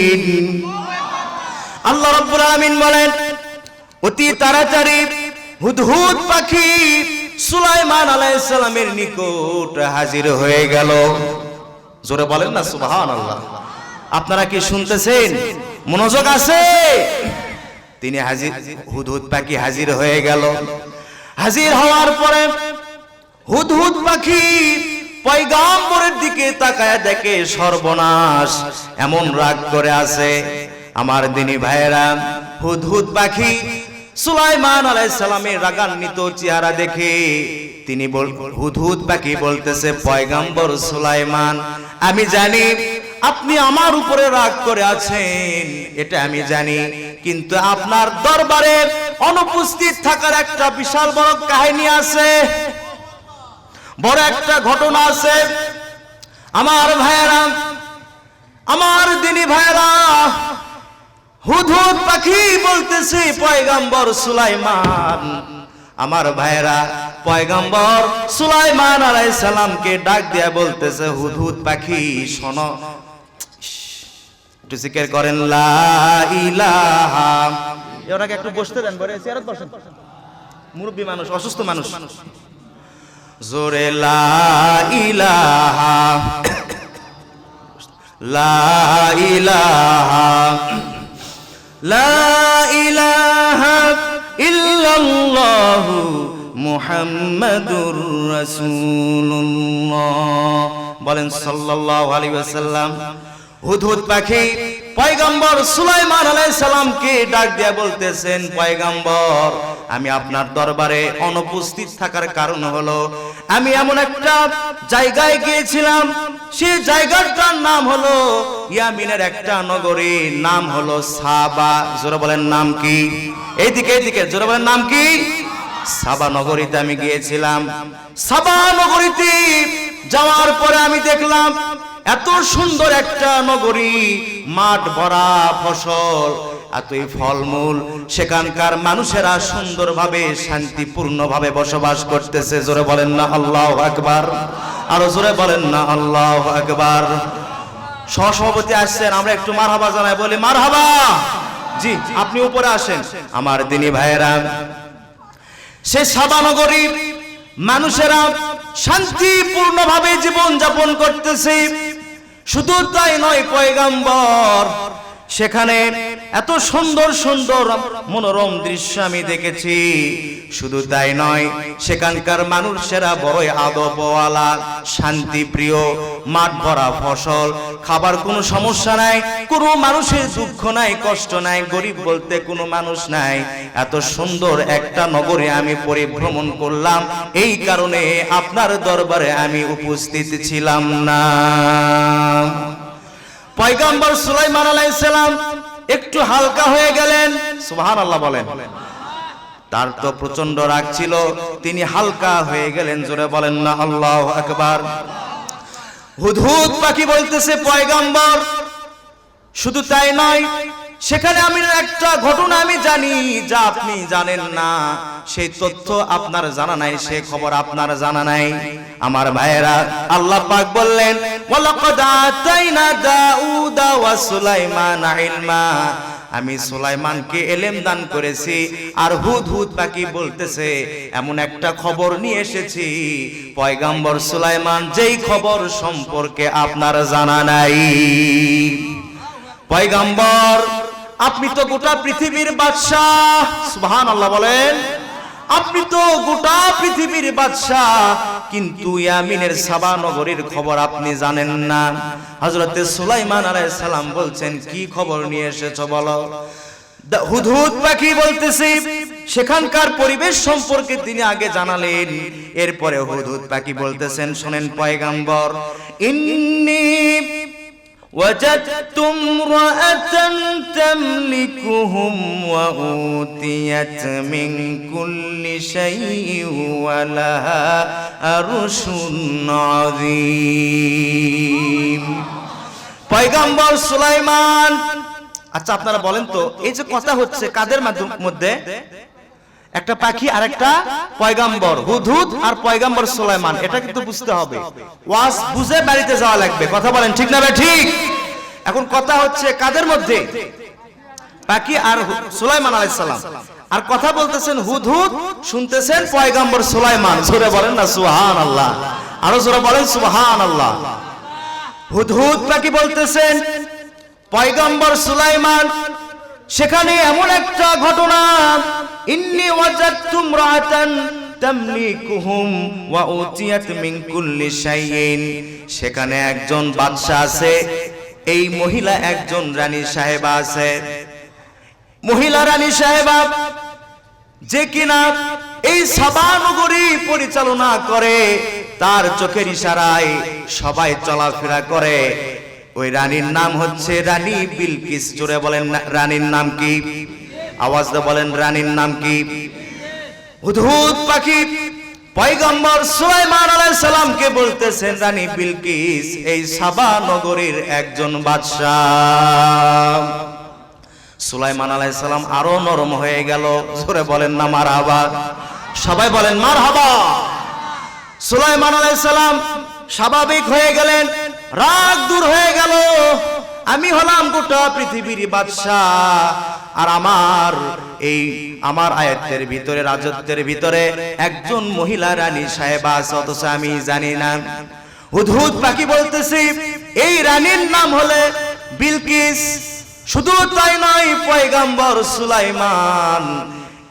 يقين। আল্লাহ রাব্বুল আলামিন বলেন, অতি তাড়াতাড়ি হুদহুদ পাখি সুলাইমান আলাইহিস সালামের নিকট হাজির হয়ে গেল। জোরে বলেন না সুবহানাল্লাহ। আপনারা কি শুনতেছেন? মনোযোগ আছে? তিনি হাজির, হুদহুদ পাখি হাজির হয়ে গেল। হাজির হওয়ার পরে হুদহুদ পাখি পয়গম্বরের দিকে তাকায় দেখে সর্বনাশ, এমন রাগ করে আছে। আমার দিনী ভাইয়েরা, হুদহুদ পাখি সুলাইমান আলাইহিস সালামের রাগান্বিত চেহারা দেখে তিনি হুদহুদ পাখি বলতেছে, পয়গম্বর সুলাইমান, আমি জানি আপনি আমার উপরে রাগ করে আছেন, এটা আমি জানি, কিন্তু আপনার দরবারে অনুপস্থিত থাকার একটা বিশাল বড় কাহিনী আছে, বড় একটা ঘটনা আছে। আমার ভাইয়েরা, আমার দিনী ভাইয়েরা, হুদহুদ পাখি বলতেছে, পয়গম্বর সুলাইমান, আমার ভাইয়েরা, পয়গম্বর সুলাইমান আলাইহিস সালামকে ডাক দিয়া বলতেছে, হুদহুদ পাখি শোনো, একটু জিকির করেন লা ইলাহা। এটাকে একটু বসতে দেন, বলে চেয়ারত বসেন, মুরব্বী মানুষ, অসুস্থ মানুষ। জোরে লা ইলাহা, লা ইলাহা, লা ইলাহা ইল্লাল্লাহু মুহাম্মাদুর রাসূলুল্লাহ। বলেন সাল্লাল্লাহু আলাইহি ওয়াসাল্লাম। হুদহুদ পাখি পয়গম্বর সুলাইমান আলাইহিস সালামকে ডাক দিয়ে বলতেছেন, পয়গম্বর, আমি আপনার দরবারে অনুপস্থিত থাকার কারণ হলো আমি এমন একটা জায়গায় গিয়েছিলাম, সেই জায়গাটার নাম হলো ইয়ামিনের একটা নগরী, নাম হলো সাবা। জোরে বলেন নাম কি? এইদিকে এইদিকে, জোরে বলেন নাম কি? সাবা নগরীতে আমি গিয়েছিলাম। সাবা নগরীতে যাওয়ার পরে আমি দেখলাম এত সুন্দর একটা নগরী, মাঠ ভরা ফসল, এতই ফলমূল, সেখানকার মানুষেরা সুন্দরভাবে শান্তিপূর্ণভাবে বসবাস করতেছে। জোরে বলেন না আল্লাহু আকবার, আরো জোরে বলেন না আল্লাহু আকবার। সহসভাপতি আসছেন, আমরা একটু মারহাবা জানাই, বলি মারহাবা। জি, আপনি উপরে আসেন। আমার দিনী ভাইয়েরা, সে সাবা নগরী মানুষেরা শান্তিপূর্ণভাবে জীবন যাপন করতেছে। শুধু তাই নয়, পয়গম্বর সেখানে এত সুন্দর সুন্দর মনোরম দৃশ্য আমি দেখেছি। শুধু তাই নয়, সেখানকার মানুষেরা বড়ই আদবওয়ালা, শান্তিপ্রিয়, মাঠ ভরা ফসল, খাবার কোনো সমস্যা নাই, কোনো মানুষের দুঃখ নাই, কষ্ট নাই, গরিব বলতে কোনো মানুষ নাই। এত সুন্দর একটা নগরে আমি পরিভ্রমণ করলাম, এই কারণে আপনার দরবারে আমি উপস্থিত ছিলাম না। পয়গম্বর সুলাইমান আলাইহিস সালাম একটু হালকা হয়ে গেলেন, সুবহানাল্লাহ বলেন। তার তো প্রচন্ড রাগ ছিল, তিনি হালকা হয়ে গেলেন, জোরে বলেন না আল্লাহু আকবার। হুদহুদ পাখি বলতেছে, পয়গম্বর শুধু তাই নয়, সেখানে আমি একটা ঘটনা আমি জানি যা আপনি জানেন না, সেই তথ্য আপনার জানা নাই, সেই খবর আপনার জানা নাই। আমার ভাইয়েরা, আল্লাহ পাক বললেন, ওয়ালাকাদ আতাইনা দাউদা ওয়া সুলাইমানা ইলমা, আমি সুলাইমানকে ইলম দান করেছি। আর হুদহুদ পাখি বলতেছে, এমন একটা খবর নিয়ে এসেছি পয়গম্বর সুলাইমান যেই খবর সম্পর্কে আপনার জানা নাই। পয়গম্বর, আপনি তো গোটা পৃথিবীর বাদশাহ, সুবহানাল্লাহ বলেন। আপনি তো গোটা পৃথিবীর বাদশাহ, কিন্তু ইয়ামিনের সাবা নগরীর খবর আপনি জানেন না। হযরতে সুলাইমান আলাইহিস সালাম বলছেন, কি খবর নিয়ে এসেছো বলো। হুদহুদ পাখি বলতেছে, সেখানকার পরিবেশ সম্পর্কে তিনি আগে জানালেন। এরপরে হুদহুদ পাখি বলতেছেন, শুনেন পয়গম্বর, ইন্নী وجدت امرأة تملكهم وأوتيت من كل شيء ولها عرش عظيم। পয়গম্বর সুলাইমান, আচ্ছা আপনারা বলেন তো, এই যে কথা হচ্ছে কাদের মধ্যে? একটা পাখি আর একটা পয়গম্বর, হুদহুদ আর পয়গম্বর সুলাইমান, এটা কিন্তু বুঝতে হবে। ওয়াজ বুঝে বাড়িতে যাওয়া লাগবে, কথা বলেন ঠিক না ভাই ঠিক? এখন কথা হচ্ছে কাদের মধ্যে? পাখি আর সুলাইমান আলাইহিস সালাম। আর কথা বলতেছেন হুদহুদ, শুনতেছেন পয়গম্বর সুলাইমান। জোরে বলেন না সুবহানাল্লাহ, আরো জোরে বলেন সুবহানাল্লাহ। হুদহুদ পাখি বলতেছেন, পয়গম্বর সুলাইমান, সেখানে এমন একটা ঘটনা, ইন্নী ওয়াজাদতু ইমরাআতান তামলিকুহুম ওয়া উতিয়াত মিন কুল্লি শাইইন, সেখানে একজন বাদশা আছে, এই মহিলা একজন রানী সাহেবা আছে। মহিলা রানী সাহেবা যে কিনা এই সাবা নগরী পরিচালনা করে, তার চোখের ইশারায় সবাই চলাফেরা করে। ওই রানীর নাম হচ্ছে রানী বিলকিস। জোরে বলেন রানীর নাম কি? আওয়াজ দিয়ে বলেন রানীর নাম কি? হুদহুদ পাখি পয়গম্বর সুলাইমান আলাইহিস সালামকে বলতেছেন, রানী বিলকিস এই সাবা নগরীর একজন বাদশা। সুলাইমান আলাইহিস সালাম আরো নরম হয়ে গেল, জোরে বলেন না মারহাবা, সবাই বলেন মারহাবা। সুলাইমান আলাইহিস সালাম স্বাভাবিক হয়ে গেলেন, রাগ দূর হয়ে গেল। আমি হলাম গোটা পৃথিবীর বাদশা, আর আমার আয়াতের ভিতরে, রাজত্বের ভিতরে একজন মহিলা রানী সাহেবা আছে, অথচ আমি জানি না। হুদহুদ পাখি বলতেছি, এই রানীর নাম হলে বিলকিস। শুধু তাই নয়, পয়গম্বর সুলাইমান,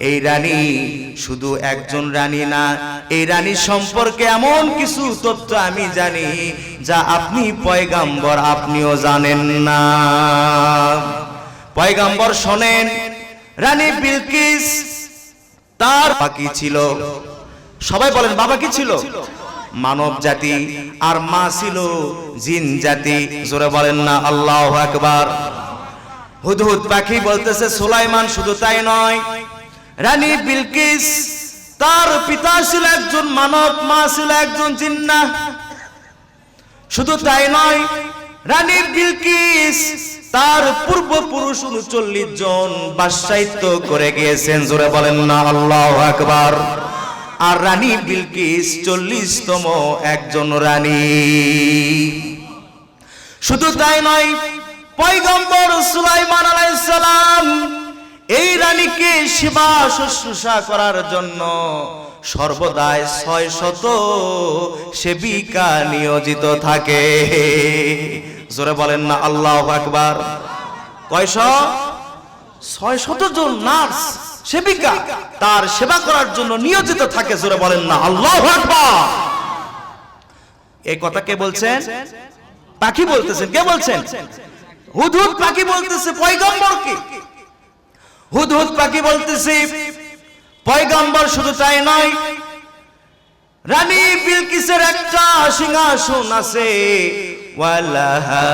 এই রানী শুধু একজন রানী না, এই রানী সম্পর্কে এমন কিছু তথ্য আমি জানি যা আপনি পয়গম্বর আপনিও জানেন না। পয়গম্বর শোনেন, রানী বিলকিস তার বাকি ছিল, সবাই বলেন বাবা কি ছিল? মানব জাতি, আর মা ছিল জিন জাতি। জোরে বলেন না আল্লাহু আকবার। হুদহুদ পাখি বলতেছে, সুলাইমান শুধু তাই নয়, রানী বিলকিস তার পিতা ছিল একজন মানব, মা ছিল একজন জিন্নাহ। শুধু তাই নয়, রানী বিলকিস তার পূর্বপুরুষ ৩৯ জন বাদশাহিত্ব করে গিয়েছেন। জোরে বলেন না আল্লাহু আকবার। আর রানী বিলকিস ৪০তম একজন রানী। শুধু তাই নয়, পয়গম্বর সুলাইমান আলাইহিস সালাম এই রানীকে সেবা শুশ্রূষা করার জন্য সর্বদাই ৬০০ সেবিকা নিয়োজিত থাকে। জোরে বলেন না আল্লাহু আকবার। কয়শ? ৬০০ জন নার্স সেবিকা তার সেবা করার জন্য নিয়োজিত থাকে। জোরে বলেন না আল্লাহু আকবার। এই কথা কে বলছেন? পাখি বলতেছেন। কে বলছেন? হুদহুদ পাখি বলতেছে পয়গম্বরকে। হুদহুদ পাখি বলতেছে, পয়গম্বর শুধু তাই নয়, রানী বিলকিসের একটা সিংহাসন আছে, ওয়ালাহা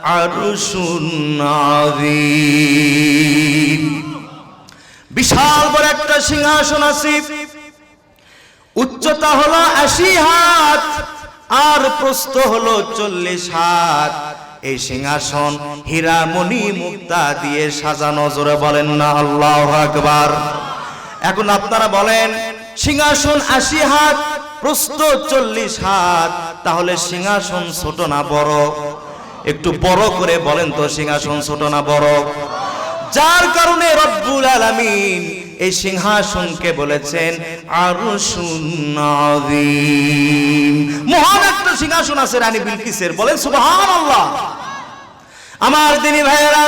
আরশুন আযীম। বিশাল বড় একটা সিংহাসন আছে, উচ্চতা হলো 80 হাত আর প্রস্থ হলো 40 হাত। এই সিংহাসন হীরা মণি মুক্তা দিয়ে সাজানো। জোরে বলেন না আল্লাহু আকবার। এখন আপনারা বলেন, সিংহাসন 80 হাত, প্রস্থ 40 হাত, তাহলে সিংহাসন ছোট না বড়? একটু বড় করে বলেন তো, সিংহাসন ছোট না বড়? যার কারণে রব্বুল আলামিন এই সিংহাসনকে বলেছেন আরশুন আযীম। মহান একটা সিংহাসন আছে রানী বিলকিসের, বলেন সুবহানাল্লাহ। আমার দিনী ভাইয়েরা,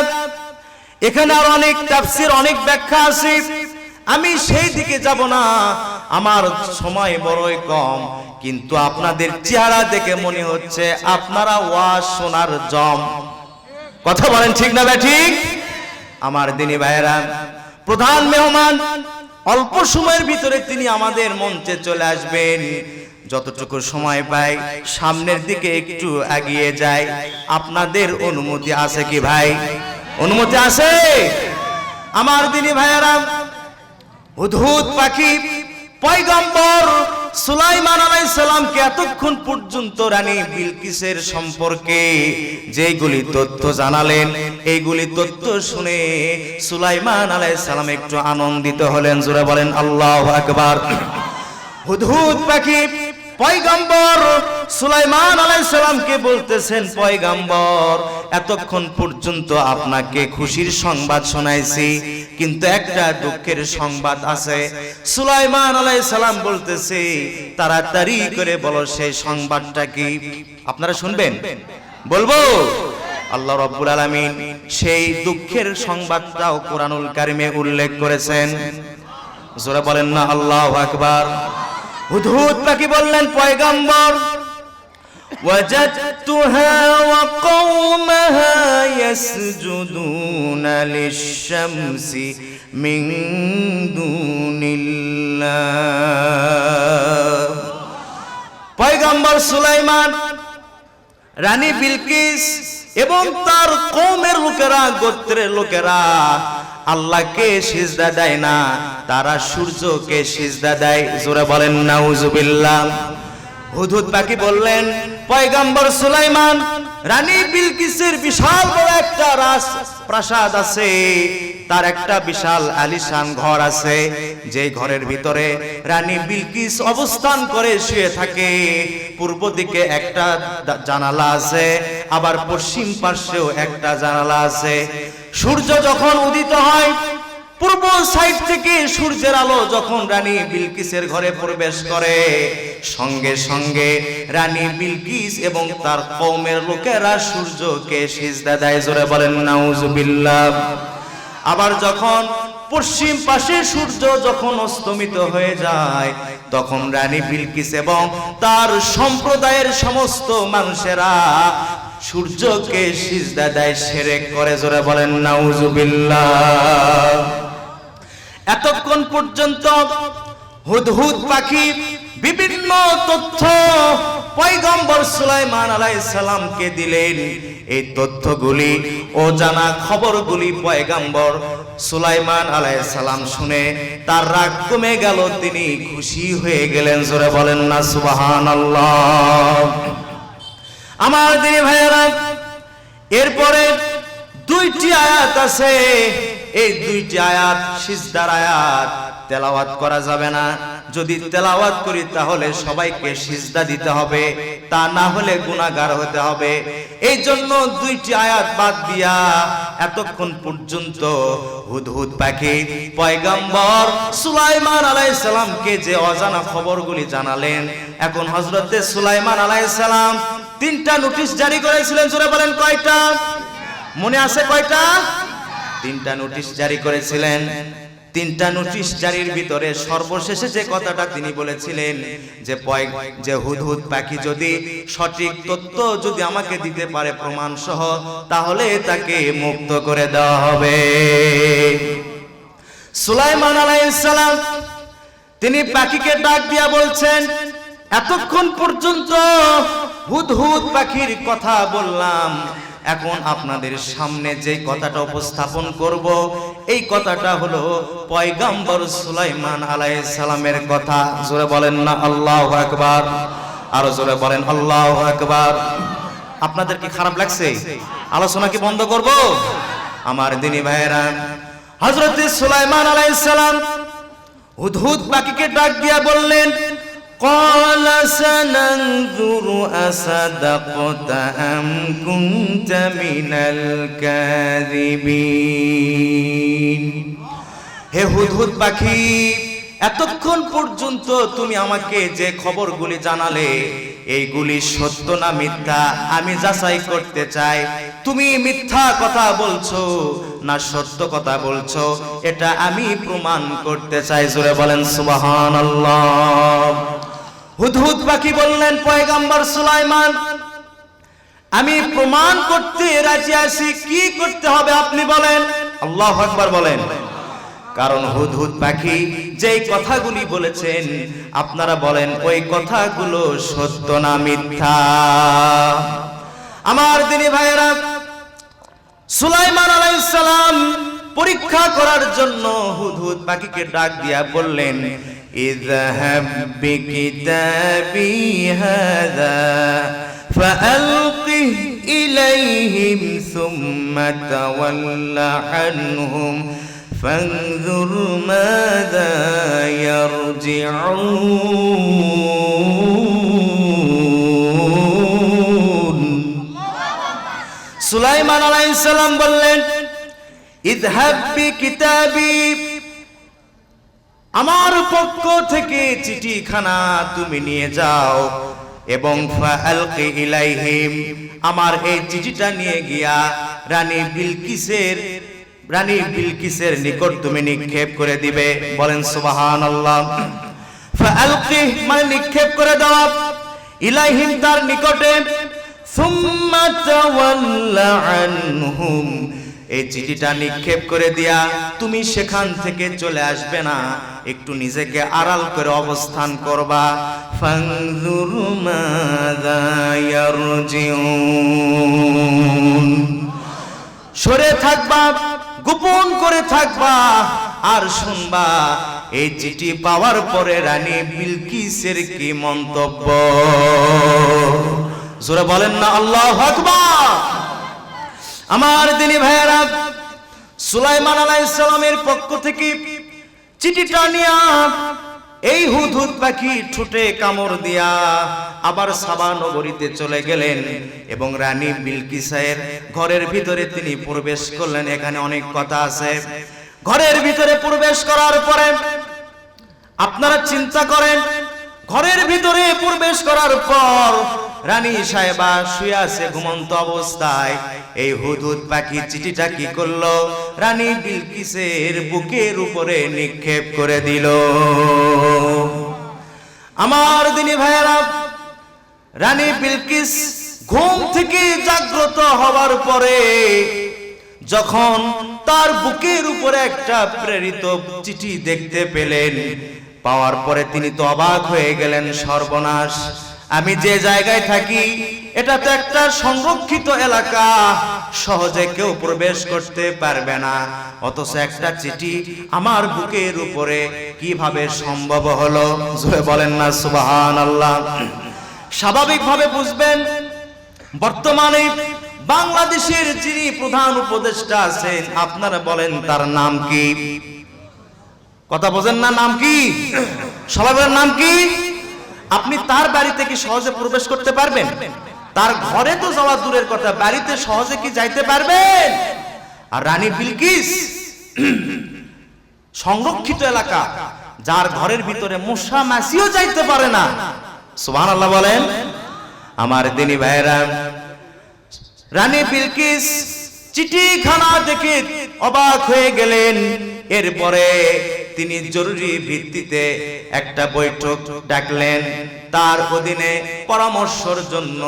এখানে আর অনেক তাফসীর, অনেক ব্যাখ্যা আছে, আমি সেই দিকে যাব না, আমার সময় বড়ই কম। কিন্তু আপনাদের চেহারা দেখে মনে হচ্ছে আপনারা ওয়াজ শোনার জম। কথা বলেন ঠিক না ঠিক? আমার দিনী ভাইয়েরা, প্রধান মেহমান অল্প সময়ের ভিতরে তিনি আমাদের মঞ্চে চলে আসবেন। যতটুকু সময় পাই সামনের দিকে একটু এগিয়ে যাই। আপনাদের অনুমতি আছে কি ভাই? অনুমতি আছে? আমার দিনী ভাইয়েরা, হুদহুদ পাখি পয়গম্বর সুলাইমান আলাইহিস সালামকে এতক্ষণ পর্যন্ত রানী বিলকিসের সম্পর্কে যেগুলি তথ্য জানালেন, এইগুলি তথ্য শুনে সুলাইমান আলাইহিস সালাম একটু আনন্দিত হলেন। জোরে বলেন আল্লাহু আকবার। হুদহুদ পাখি পয়গম্বর সুলাইমান আলাইহিস সালামকে বলতেছেন, পয়গম্বর এতক্ষণ পর্যন্ত আপনাকে খুশির সংবাদ শোনাইছি, কিন্তু একটা দুঃখের সংবাদ আছে। সুলাইমান আলাইহিস সালাম বলতেছে, তাড়াতাড়ি করে বলো সেই সংবাদটা কি? আপনারা শুনবেন? বলবো? আল্লাহ রাব্বুল আলামিন সেই দুঃখের সংবাদটাও কোরআনুল কারীমে উল্লেখ করেছেন। জোরে বলেন না আল্লাহু আকবার। হুদহুদ পাখি বললেন, পয়গম্বর ওয়াজাদতুহা ওয়া কওমাহা ইয়াসজুদুনা লিশ-শামসি মিন দুনিল্লাহ। পয়গম্বর সুলাইমান, রানী বিলকিস এবং তার কওমের লোকেরা, গোত্রের লোকেরা আল্লাহকে সিজদা দেয় না, তারা সূর্যকে সিজদা দেয়। জোরে বলেন নাউজুবিল্লাহ। হুদহুদ পাখি বললেন, পয়গম্বর সুলাইমান, রানী বিলকিসের বিশাল বড় একটা রাজপ্রাসাদ আছে, তার একটা বিশাল আলিশান ঘর আছে, যে ঘরের ভিতরে রানী বিলকিস অবস্থান করে শুয়ে থাকে। পূর্ব দিকে একটা জানালা আছে, আবার পশ্চিম পাশেও একটা জানালা আছে। সূর্য যখন উদিত হয়, পূর্ব সাইড থেকে সূর্যের আলো যখন রানী বিলকিসের ঘরে প্রবেশ করে, সঙ্গে সঙ্গে রানী বিলকিস এবং তার কওমের লোকেরা সূর্যকে সিজদা দেয়। জোরে বলেন নাউজুবিল্লাহ। আবার যখন পশ্চিম পাশে সূর্য যখন অস্তমিত হয়ে যায়, তখন রানী বিলকিস এবং তার সম্প্রদায়ের সমস্ত মানুষেরা সূর্যকে সিজদা দেয়, শিরক করে। জোরে বলেন নাউজুবিল্লাহ। এতক্ষণ পর্যন্ত হুদহুদ পাখি বিভিন্ন তথ্য পয়গম্বর সুলাইমান আলাইহিস সালামকে দিলেন। এই তথ্যগুলি ও জানা খবরগুলি পয়গম্বর সুলাইমান আলাইহিস সালাম শুনে তার রাগ কমে গেল, তিনি খুশি হয়ে গেলেন। জোরে বলেন না সুবহানাল্লাহ। আমার দিনী ভাইয়েরা, এরপরে দুইটি আয়াত আছে, এই দুইটি আয়াত সিজদার আয়াত, তেলাওয়াত করা যাবে না। যদি তেলাওয়াত করি তাহলে সবাইকে সিজদা দিতে হবে, তা না হলে গুনাহগার হতে হবে। এই জন্য দুইটি আয়াত বাদ দিয়া এতক্ষণ পর্যন্ত হুদহুদ পাখি পয়গম্বর সুলাইমান আলাইহিস সালামকে যে অজানা খবরগুলি জানালেন, এখন হযরতে সুলাইমান আলাইহিস সালাম 3টা নোটিশ জারি করেছিলেন। জোরে বলেন কয়টা? মনে আছে কয়টা? 3টা নোটিশ জারি করেছিলেন। 3টা নোটিশ জারির ভিতরে সর্বশেষে যে কথাটা তিনি বলেছিলেন, যে হুদহুদ পাখি যদি সঠিক তথ্য যদি আমাকে দিতে পারে প্রমাণ সহ, তাহলে তাকে মুক্ত করে দেওয়া হবে। সুলাইমান আলাইহিস সালাম তিনি পাখিকে ডাক দিয়া বলছেন, এতক্ষণ পর্যন্ত হুদহুদ পাখির কথা বললাম, এখন আপনাদের সামনে যে কথাটা উপস্থাপন করব, এই কথাটা হলো পয়গম্বর সুলাইমান আলাইহিস সালামের কথা। জোরে বলেন না আল্লাহু আকবার, আরো জোরে বলেন আল্লাহু আকবার। আপনাদের কি খারাপ লাগছে? আলোচনা কি বন্ধ করব? আমার দিনী ভাইয়েরা, হযরত সুলাইমান আলাইহিস সালাম হুদহুদ পাখিকে ডাক দিয়া বললেন, قال سننظر أصدقت أم كنت من الكاذبين। হে হুদহুদ পাখি, এতক্ষণ পর্যন্ত তুমি আমাকে যে খবরগুলি জানালে, এইগুলি সত্য না মিথ্যা আমি যাচাই করতে চাই। তুমি মিথ্যা কথা বলছো না সত্য কথা বলছো, এটা আমি প্রমাণ করতে চাই। জোরে বলেন সুবহানাল্লাহ। হুদহুদ পাখি বললেন, পয়গম্বর সুলাইমান, আমি প্রমাণ করতে রাজি আছি, কি করতে হবে আপনি বলেন। আল্লাহু আকবার বলেন। কারণ হুদহুদ পাখি যেই কথাগুলি বলেছেন, আপনারা বলেন ওই কথাগুলো সত্য না মিথ্যা। আমার দিনী ভাইয়েরা, সুলাইমান আলাইহিস সালাম পরীক্ষা করার জন্য হুদহুদ পাখিকে ডাক দিয়া বললেন, ইযহাব বিকিতাবি হাযা ফাআলকিহ ইলাইহিম সুম্মা তাওয়াল্লা আনহুম ফানজুর মাযা ইয়ারজিউন। সুলাইমান আলাইহিস সালাম বললেন, ইযহাব বিকিতাবি, আমার পক্ষ থেকে চিঠিখানা তুমি নিয়ে যাও এবং ফাআলকি ইলাইহিম, আমার এই চিঠিটা নিয়ে গিয়া রানী বিলকিসের নিকট তুমি নিক্ষেপ করে দিবে। বলেন সুবহানাল্লাহ। ফাআলকি মানে নিক্ষেপ করে দাও, ইলাইহিম তার নিকটে, সুম্মা তাওয়াল্লা আনহুম, এই চিঠিটা নিক্ষেপ করে দিয়া তুমি সেখান থেকে চলে আসবে না, একটু নিজেকে আড়াল করে অবস্থান করবা। ফানজুর মাযা ইয়ারজিউন, সরে থাকবা, গোপন করে থাকবা, আর শুনবা এই চিঠি পাওয়ার পরে রানী বিলকিসের কি মন্তব্য। জোরে বলেন না আল্লাহু আকবার। আমার দিনী ভাইয়েরা, সুলাইমান আলাইহিস সালামের পক্ষ থেকে চিঠিটা নিয়া এই হুদহুদ পাখি ঠোঁটে কামড় দিয়া আবার সাবা নগরীতে চলে গেলেন এবং রানী বিলকিসের ঘরের ভিতরে তিনি প্রবেশ করলেন। এখানে অনেক কথা আছে। ঘরের ভিতরে প্রবেশ করার পরে আপনারা চিন্তা করেন, ঘরের ভিতরে প্রবেশ করার পর রানী সাহেবা শুয়ে আছে ঘুমন্ত অবস্থায়। এই হুদহুদ পাখি চিঠিটা কি করলো, রানী বিলকিসের বুকের উপরে নিক্ষেপ করে দিল। আমার দিনী ভাইয়েরা, রানী বিলকিস ঘুম থেকে জাগ্রত হওয়ার পরে যখন তার বুকের উপরে একটা প্রেরিত চিঠি দেখতে পেলেন, পাওয়ার পরে তিনি তো অবাক হয়ে গেলেন। সর্বনাশ, আমি যে জায়গায় থাকি এটা তো একটা সংরক্ষিত এলাকা, সহজে কেউ প্রবেশ করতে পারবে না, অথচ একটা চিঠি আমার বুকের উপরে কিভাবে সম্ভব হলো? জোরে বলেন না সুবহানাল্লাহ। স্বাভাবিকভাবে বুঝবেন, বর্তমানে বাংলাদেশের যিনি প্রধান উপদেষ্টা আছেন, আপনারা বলেন তার নাম কি? কথা বোঝেন না? নাম কি? সবাই বলেন নাম কি? আপনি তার বাড়িতে কি সহজে প্রবেশ করতে পারবেন? তার ঘরে তো যাওয়া দূরের কথা, বাড়িতে সহজে কি যাইতে পারবেন? আর রানী বিলকিস সংরক্ষিত এলাকা, যার ঘরের ভিতরে মশা মাছিও যাইতে পারে না। সুবহানাল্লাহ বলেন। আমার দিনী ভাইরা, রানী বিলকিস চিঠিখানা দেখে অবাক হয়ে গেলেন। এরপরে তিনি জরুরি ভিত্তিতে একটা বৈঠক ডাকলেন। তার অধীনে পরামর্শের জন্য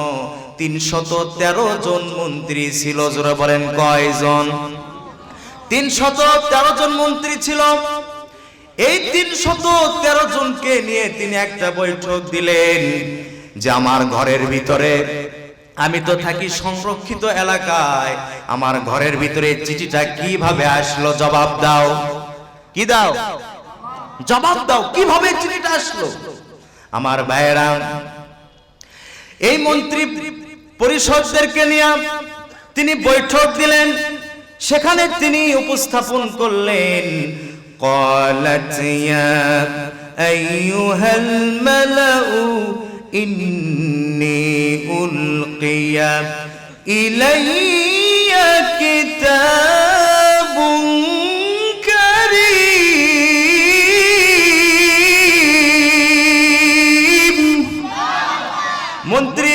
313 জন মন্ত্রী ছিল। জোরে বলেন কয়জন? 313 জন মন্ত্রী ছিল। এই 313 জনকে নিয়ে তিনি একটা বৈঠক দিলেন যে আমার ঘরের ভিতরে আমি তো থাকি সংরক্ষিত এলাকায়, আমার ঘরের ভিতরে চিঠিটা কিভাবে আসলো? জবাব দাও। কি দাও? জবাব দাও, কিভাবে চিঠিটা আসলো? আমার ভাইয়েরা, এই মন্ত্রী পরিষদদেরকে নিয়ে তিনি বৈঠক দিলেন, সেখানে তিনি উপস্থাপন করলেন, قالت يا أيها الملأ إني ألقي إلي كتاب كريم। মন্ত্রী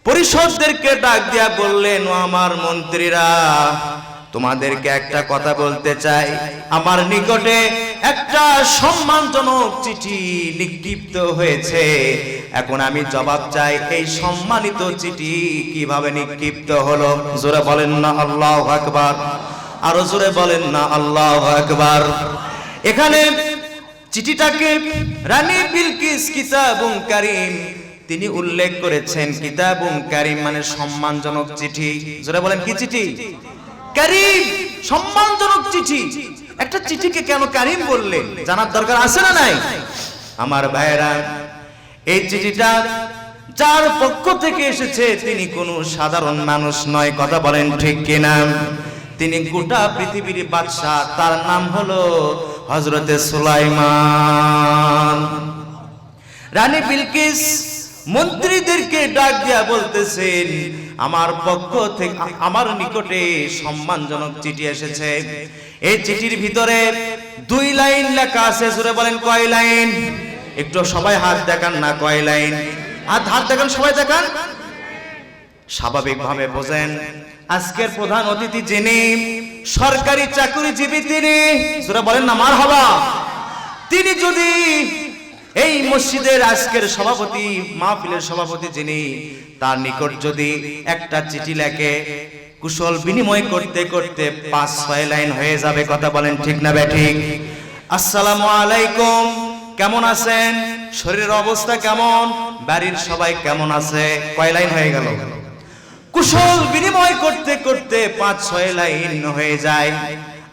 পরিষদদেরকে ডাক দিয়া বললেন, ও আমার মন্ত্রীরা, তোমাদেরকে একটা কথা বলতে চাই। আমার নিকটে একটা সম্মানজনক চিঠি নিক্ষিপ্ত হয়েছে, এখন আমি জবাব চাই, এই সম্মানিত চিঠি কিভাবে নিক্ষিপ্ত হলো? জোরে বলেন না আল্লাহু আকবার, আরো জোরে বলেন না আল্লাহু আকবার। এখানে চিঠিটাকে রানী বিলকিস কিতাবুন কারীম তিনি উল্লেখ করেছেন। কিতাবুন কারীম মানে সম্মানজনক চিঠি। জোরে বলেন, কি চিঠি? কারীম, সম্মানজনক চিঠি। একটা চিঠিকে কেন কারীম বললেন জানার দরকার আছে না নাই? আমার ভাইয়েরা, এই চিঠিটা যার পক্ষ থেকে এসেছে তিনি কোনো সাধারণ মানুষ নয়। কথা বলেন ঠিক কিনা? তিনি গোটা পৃথিবীর বাদশা, তার নাম হলো হযরতে সুলাইমান। রানী বিলকিস মন্ত্রীদেরকে ডাক দিয়া বলতেছেন, আমার পক্ষ থেকে আমার নিকটে সম্মানজনক চিঠি এসেছে। এই চিঠির ভিতরে 2 লাইন লেখা আছে। জোরে বলেন, কয় লাইন? একটু সবাই হাত দেখান না, কয় লাইন? হাত দেখান, সবাই দেখান। স্বাভাবিকভাবে বোঝেন, আজকের প্রধান অতিথি যিনি সরকারি চাকরিজীবী, তিনি, জোরে বলেন না মারহাবা, তিনি যদি এই মসজিদের আজকের সভাপতি, মাহফিলের সভাপতি যিনি, তার নিকট যদি একটা চিঠি লেখে, কুশল বিনিময় করতে করতে 5-6 লাইন হয়ে যাবে। কথা বলেন ঠিক না বেঠিক? আসসালামু আলাইকুম, কেমন আছেন? শরীরের অবস্থা কেমন? বাড়ির সবাই কেমন আছে? কয় লাইন হয়ে গেল? কুশল বিনিময় করতে করতে 5-6 লাইন হয়ে যায়।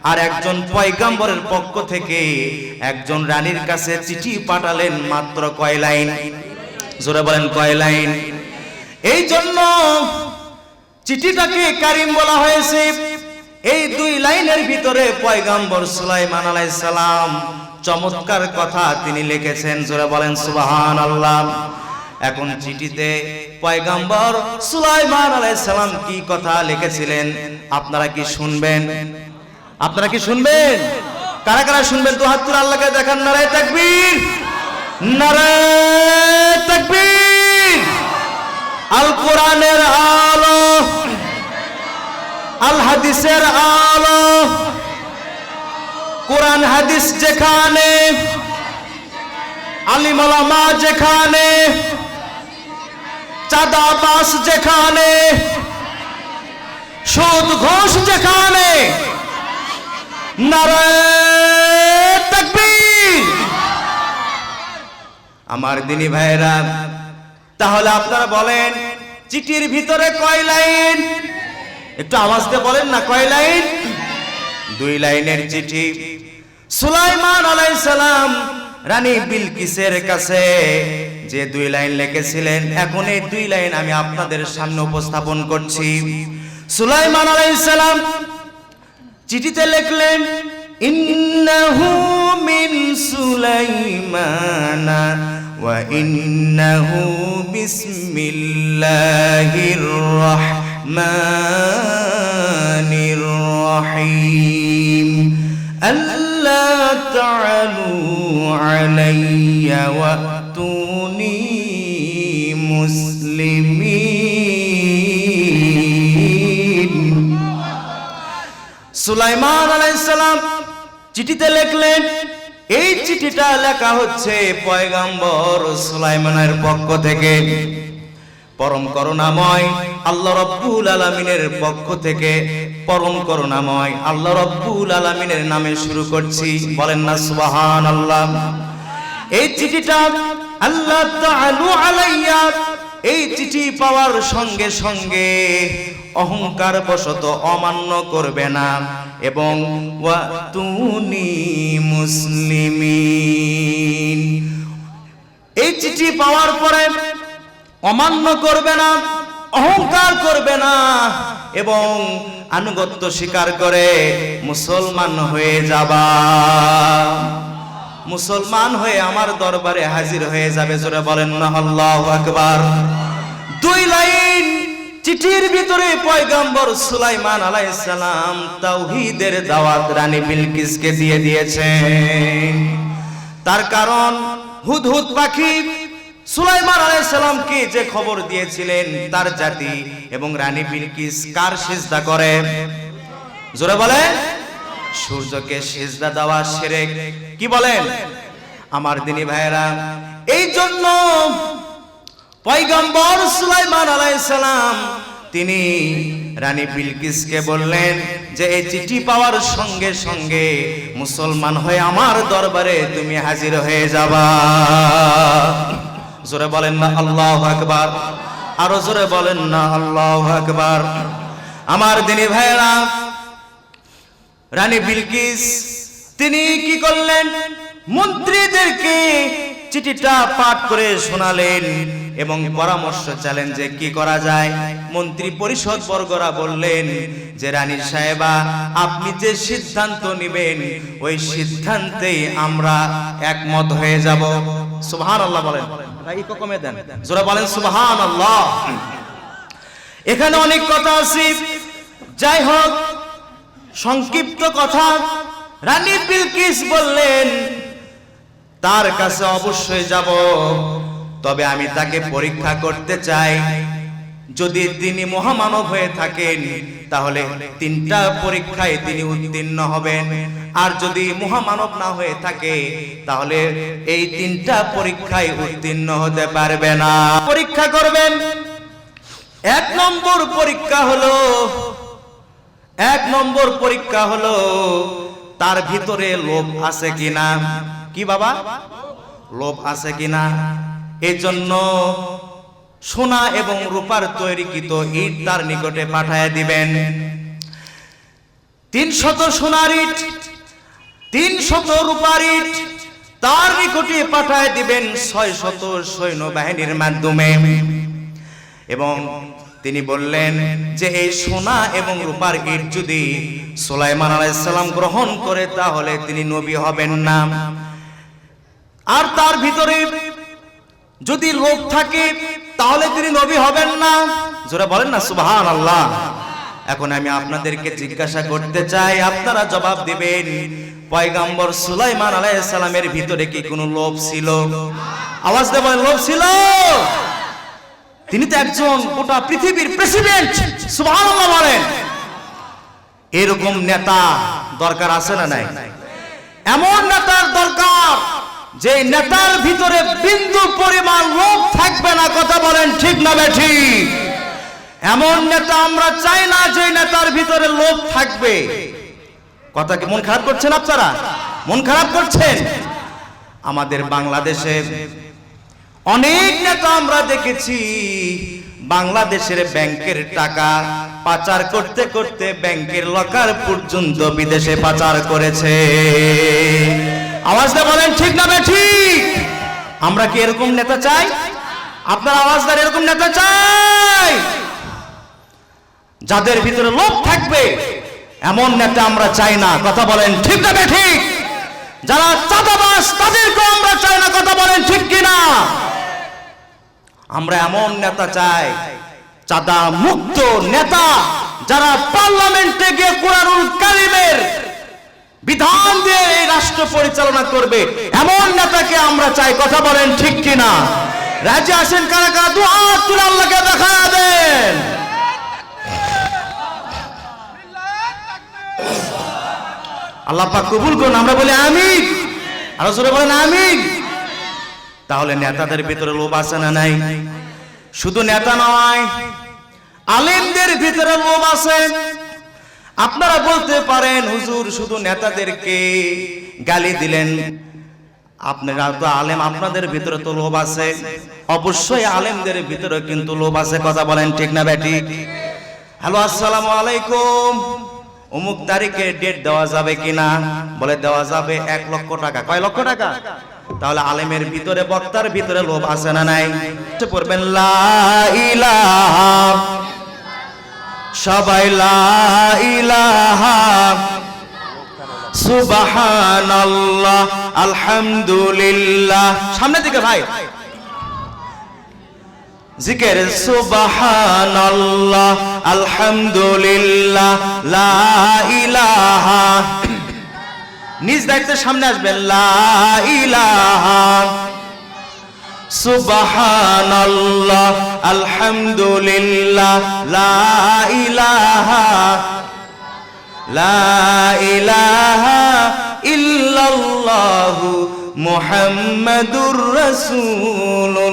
আর একজন পয়গম্বরের পক্ষ থেকে একজন রানীর কাছে চিঠি পাঠালেন, মাত্র কয় লাইন? জোরে বলেন, কয় লাইন? এই জন্য চিঠিটাকে কারীম বলা হয়েছে। এই 2 লাইনের ভিতরে পয়গম্বর সুলাইমান আলাইহিস সালাম চমৎকার কথা তিনি লিখেছেন। জোরে বলেন সুবহানাল্লাহ। এখন চিঠিতে পয়গম্বর সুলাইমান আলাইহিস সালাম কি কথা লিখেছিলেন আপনারা কি শুনবেন? আপনারা কি শুনবেন? কারা কারা শুনবেন? তো হাত তুলে আল্লাহকে দেখান। নারায়ে তাকবীর, নারায়ে তাকবীর। আল কোরআনের আলো, আল হাদিসের আলো, কোরআন হাদিস যেখানে, আলিম ওলামা যেখানে, চাঁদাবাজ যেখানে, সুদ ঘোষ যেখানে, নারায়ে তাকবীর। আমার দিনী ভাইরা, তাহলে আপনারা বলেন চিঠির ভিতরে কয় লাইন? একটু আওয়াজ দিয়ে বলেন না, কয় লাইন? 2 লাইনের চিঠি সুলাইমান আলাইহিস সালাম রানী বিলকিসের কাছে যে 2 লাইন লিখেছিলেন, এখন এই 2 লাইন আমি আপনাদের সামনে উপস্থাপন করছি। সুলাইমান আলাইহিস সালাম চিঠিতে লিখলেন, ইন্নাহু মিন সুলাইমানা ওয়া ইন্নাহু বিসমিল্লাহির রাহমানির রহিম। আল্লা তাআলু আলাইয়া ওয়াতুনি মুসলিমিন। সুলাইমান আলাইহিস সালাম চিঠিতে লিখলেন, এই চিঠিটা লেখা হচ্ছে পয়গম্বর সুলাইমানের পক্ষ থেকে, পরম করুণাময় আল্লাহ রাব্বুল আলামিনের পক্ষ থেকে, পরম করুণাময় আল্লাহ রাব্বুল আলামিনের নামে শুরু করছি। বলেন না সুবহানাল্লাহ। এই চিঠিটা আল্লাহ তাআলু আলাইয়া এই চিঠি পাওয়ার সঙ্গে সঙ্গে অহংকার বশত অমান্য করবে না এবং ওয়াতুনি মুসলিমিন, এই চিঠি পাওয়ার পরে অমান্য করবে না, অহংকার করবে না এবং আনুগত্য স্বীকার করে মুসলমান হয়ে যাবা, মুসলমান হয়ে আমার দরবারে হাজির হয়ে যাবে। জোরে বলেন না আল্লাহু আকবার। 2 লাইন চিঠির ভিতরে পয়গম্বর সুলাইমান আলাইহিস সালাম তাওহীদের দাওয়াত রানী বিলকিসকে দিয়ে দিয়েছেন। তার কারণ হুদহুদ পাখি সুলাইমান আলাইহিস সালামকে যে খবর দিয়েছিলেন তার জাতি এবং রানী বিলকিস কার সিজদা করে? জোরে বলেন, সূর্যকে সিজদা দেওয়া শিরক। কি বলেন আমার দিনী ভাইরা? এই জন্য পয়গম্বর সুলাইমান আলাইহিস সালাম তিনি রানী বিলকিসকে বললেন যে এই চিঠি পাওয়ার সঙ্গে সঙ্গে মুসলমান হয়ে আমার দরবারে তুমি হাজির হয়ে যাবা। জোরে বলেন না আল্লাহু আকবার। আরো জোরে বলেন না আল্লাহু আকবার। আমার দিনী ভাইরা, রানী বিলকিস তিনি কি করলেন? মন্ত্রীদেরকে চিঠিটা পাঠ করে শোনালেন এবং পরামর্শ চাইলেন যে কি করা যায়। মন্ত্রী পরিষদ বর্গরা বললেন যে রানী সাহেবা, আপনি যে সিদ্ধান্ত নেবেন ওই সিদ্ধান্তেই আমরা একমত হয়ে যাব। সুবহানাল্লাহ বলেন, ভাই ইকো কমে দেন, জোরে বলেন সুবহানাল্লাহ। এখানে অনেক কথা আছে, যাই হোক সংক্ষিপ্ত কথা। রানী বিলকিস বললেন তার কাছে অবশ্যই যাব, তবে আমি তাকে পরীক্ষা করতে চাই। যদি তিনি মহামানব হয়ে থাকেন তাহলে 3টা পরীক্ষায় তিনি উত্তীর্ণ হবেন, আর যদি মহামানব না হয়ে থাকে তাহলে এই 3টা পরীক্ষায় উত্তীর্ণ হতে পারবে না। পরীক্ষা করবেন। 1 নম্বর পরীক্ষা হলো তার ভিতরে লোভ আছে কিনা। কি বাবা? লোভ আছে কিনা। এই জন্য সোনা এবং রূপার তৈরিকৃত ইট তার নিকটে পাঠায় দিবেন। 300 সোনার ইট, 300 রূপার ইট তার নিকটে পাঠায় দিবেন 600 সৈন্যবাহিনীর মাধ্যমে। এবং তিনি বললেন যে এই সোনা এবং রূপার ইট যদি সুলাইমান আলাইহিস সালাম গ্রহণ করে তাহলে তিনি নবী হবেন না। আর তার ভিতরে যদি লোভ থাকে তাহলে তিনি নবী হবেন না। জোরে বলেন না সুবহানাল্লাহ। এখন আমি আপনাদেরকে জিজ্ঞাসা করতে চাই, আপনারা জবাব দিবেন, পয়গম্বর সুলাইমান আলাইহিস সালামের ভিতরে কি কোনো লোভ ছিল? আওয়াজ দিয়ে বলেন, লোভ ছিল? তিনি তো একজন গোটা পৃথিবীর প্রেসিডেন্ট। সুবহানাল্লাহ বলেন। এরকম নেতা দরকার আছে না নাই? এমন নেতার দরকার যে নেতার ভিতরে বিন্দু পরিমাণ লোভ থাকবে না। কথা বলেন ঠিক না বেঠিক? এমন নেতা আমরা চাই না যে নেতার ভিতরে লোভ থাকবে। কথা কি মন খারাপ করছেন আপনারা? মন খারাপ করছেন? আমাদের বাংলাদেশে অনেক নেতা আমরা দেখেছি বাংলাদেশের ব্যাংকের টাকা পাচার করতে করতে ব্যাংকের লকার পর্যন্ত বিদেশে পাচার করেছে। আওয়াজ দিয়ে বলেন ঠিক না বেঠিক? আমরা কি এরকম নেতা চাই? আপনার আওয়াজ দিয়ে এরকম নেতা চাই? যাদের ভিতরে লোভ থাকবে এমন নেতা আমরা চাই না। কথা বলেন ঠিক না বেঠিক? যারা চাঁদাবাজ তাদেরকে আমরা চাই না। কথা বলেন ঠিক কিনা? আমরা এমন নেতা চাই, চাঁদা মুক্ত নেতা, যারা পার্লামেন্টে গিয়ে কোরআনুল কারীমের বিধান দিয়ে এই রাষ্ট্র পরিচালনা করবে, এমন নেতাকে আমরা চাই। কথা বলেন ঠিক কিনা? রাজি আছেন কারা কারা? দুই হাত তুলে আল্লাহকে দেখা দেন। আল্লাহ পাক কবুল করুন। আমরা বলি আমিন। আরো জোরে বলেন আমিন। তাহলে নেতাদের ভিতরে লোভ আছে না নাই? শুধু নেতা নয়, আলেমদের ভিতরে লোভ আছে। আপনারা বলতে পারেন হুজুর শুধু নেতাদেরকে গালি দিলেন, আপনারা তো আলেম, আপনাদের ভিতরে তো লোভ আছে, অবশ্যই আলেমদের ভিতরে কিন্তু লোভ আছে। কথা বলেন ঠিক না বেটি? হ্যালো, আসসালামু আলাইকুম, অমুক তারিখে ডেট দেওয়া যাবে কিনা? বলে দেওয়া যাবে 1 লক্ষ টাকা। কয় লক্ষ টাকা? তাহলে আলেমের ভিতরে, বক্তার ভিতরে লোভ আছে না নাই? পড়বেন লা ইলাহা, সবাই লা ইলাহা, সুবহানাল্লাহ, আলহামদুলিল্লাহ। সামনে দিকে ভাই জিকির, সুবহানাল্লাহ, আলহামদুলিল্লাহ, লা ইলাহা। নিজ দায়িত্বের সামনে আসবেন, লা ইলাহা, সুবহানাল্লাহ, আলহামদুলিল্লাহ, লা ইলাহা, লা ইলাহা ইল্লাল্লাহু মুহাম্মাদুর রাসূলুল্লাহ।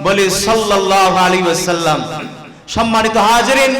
বলি সাল্লাল্লাহু আলাইহি ওয়াসাল্লাম। সম্মানিত হাজিরিন,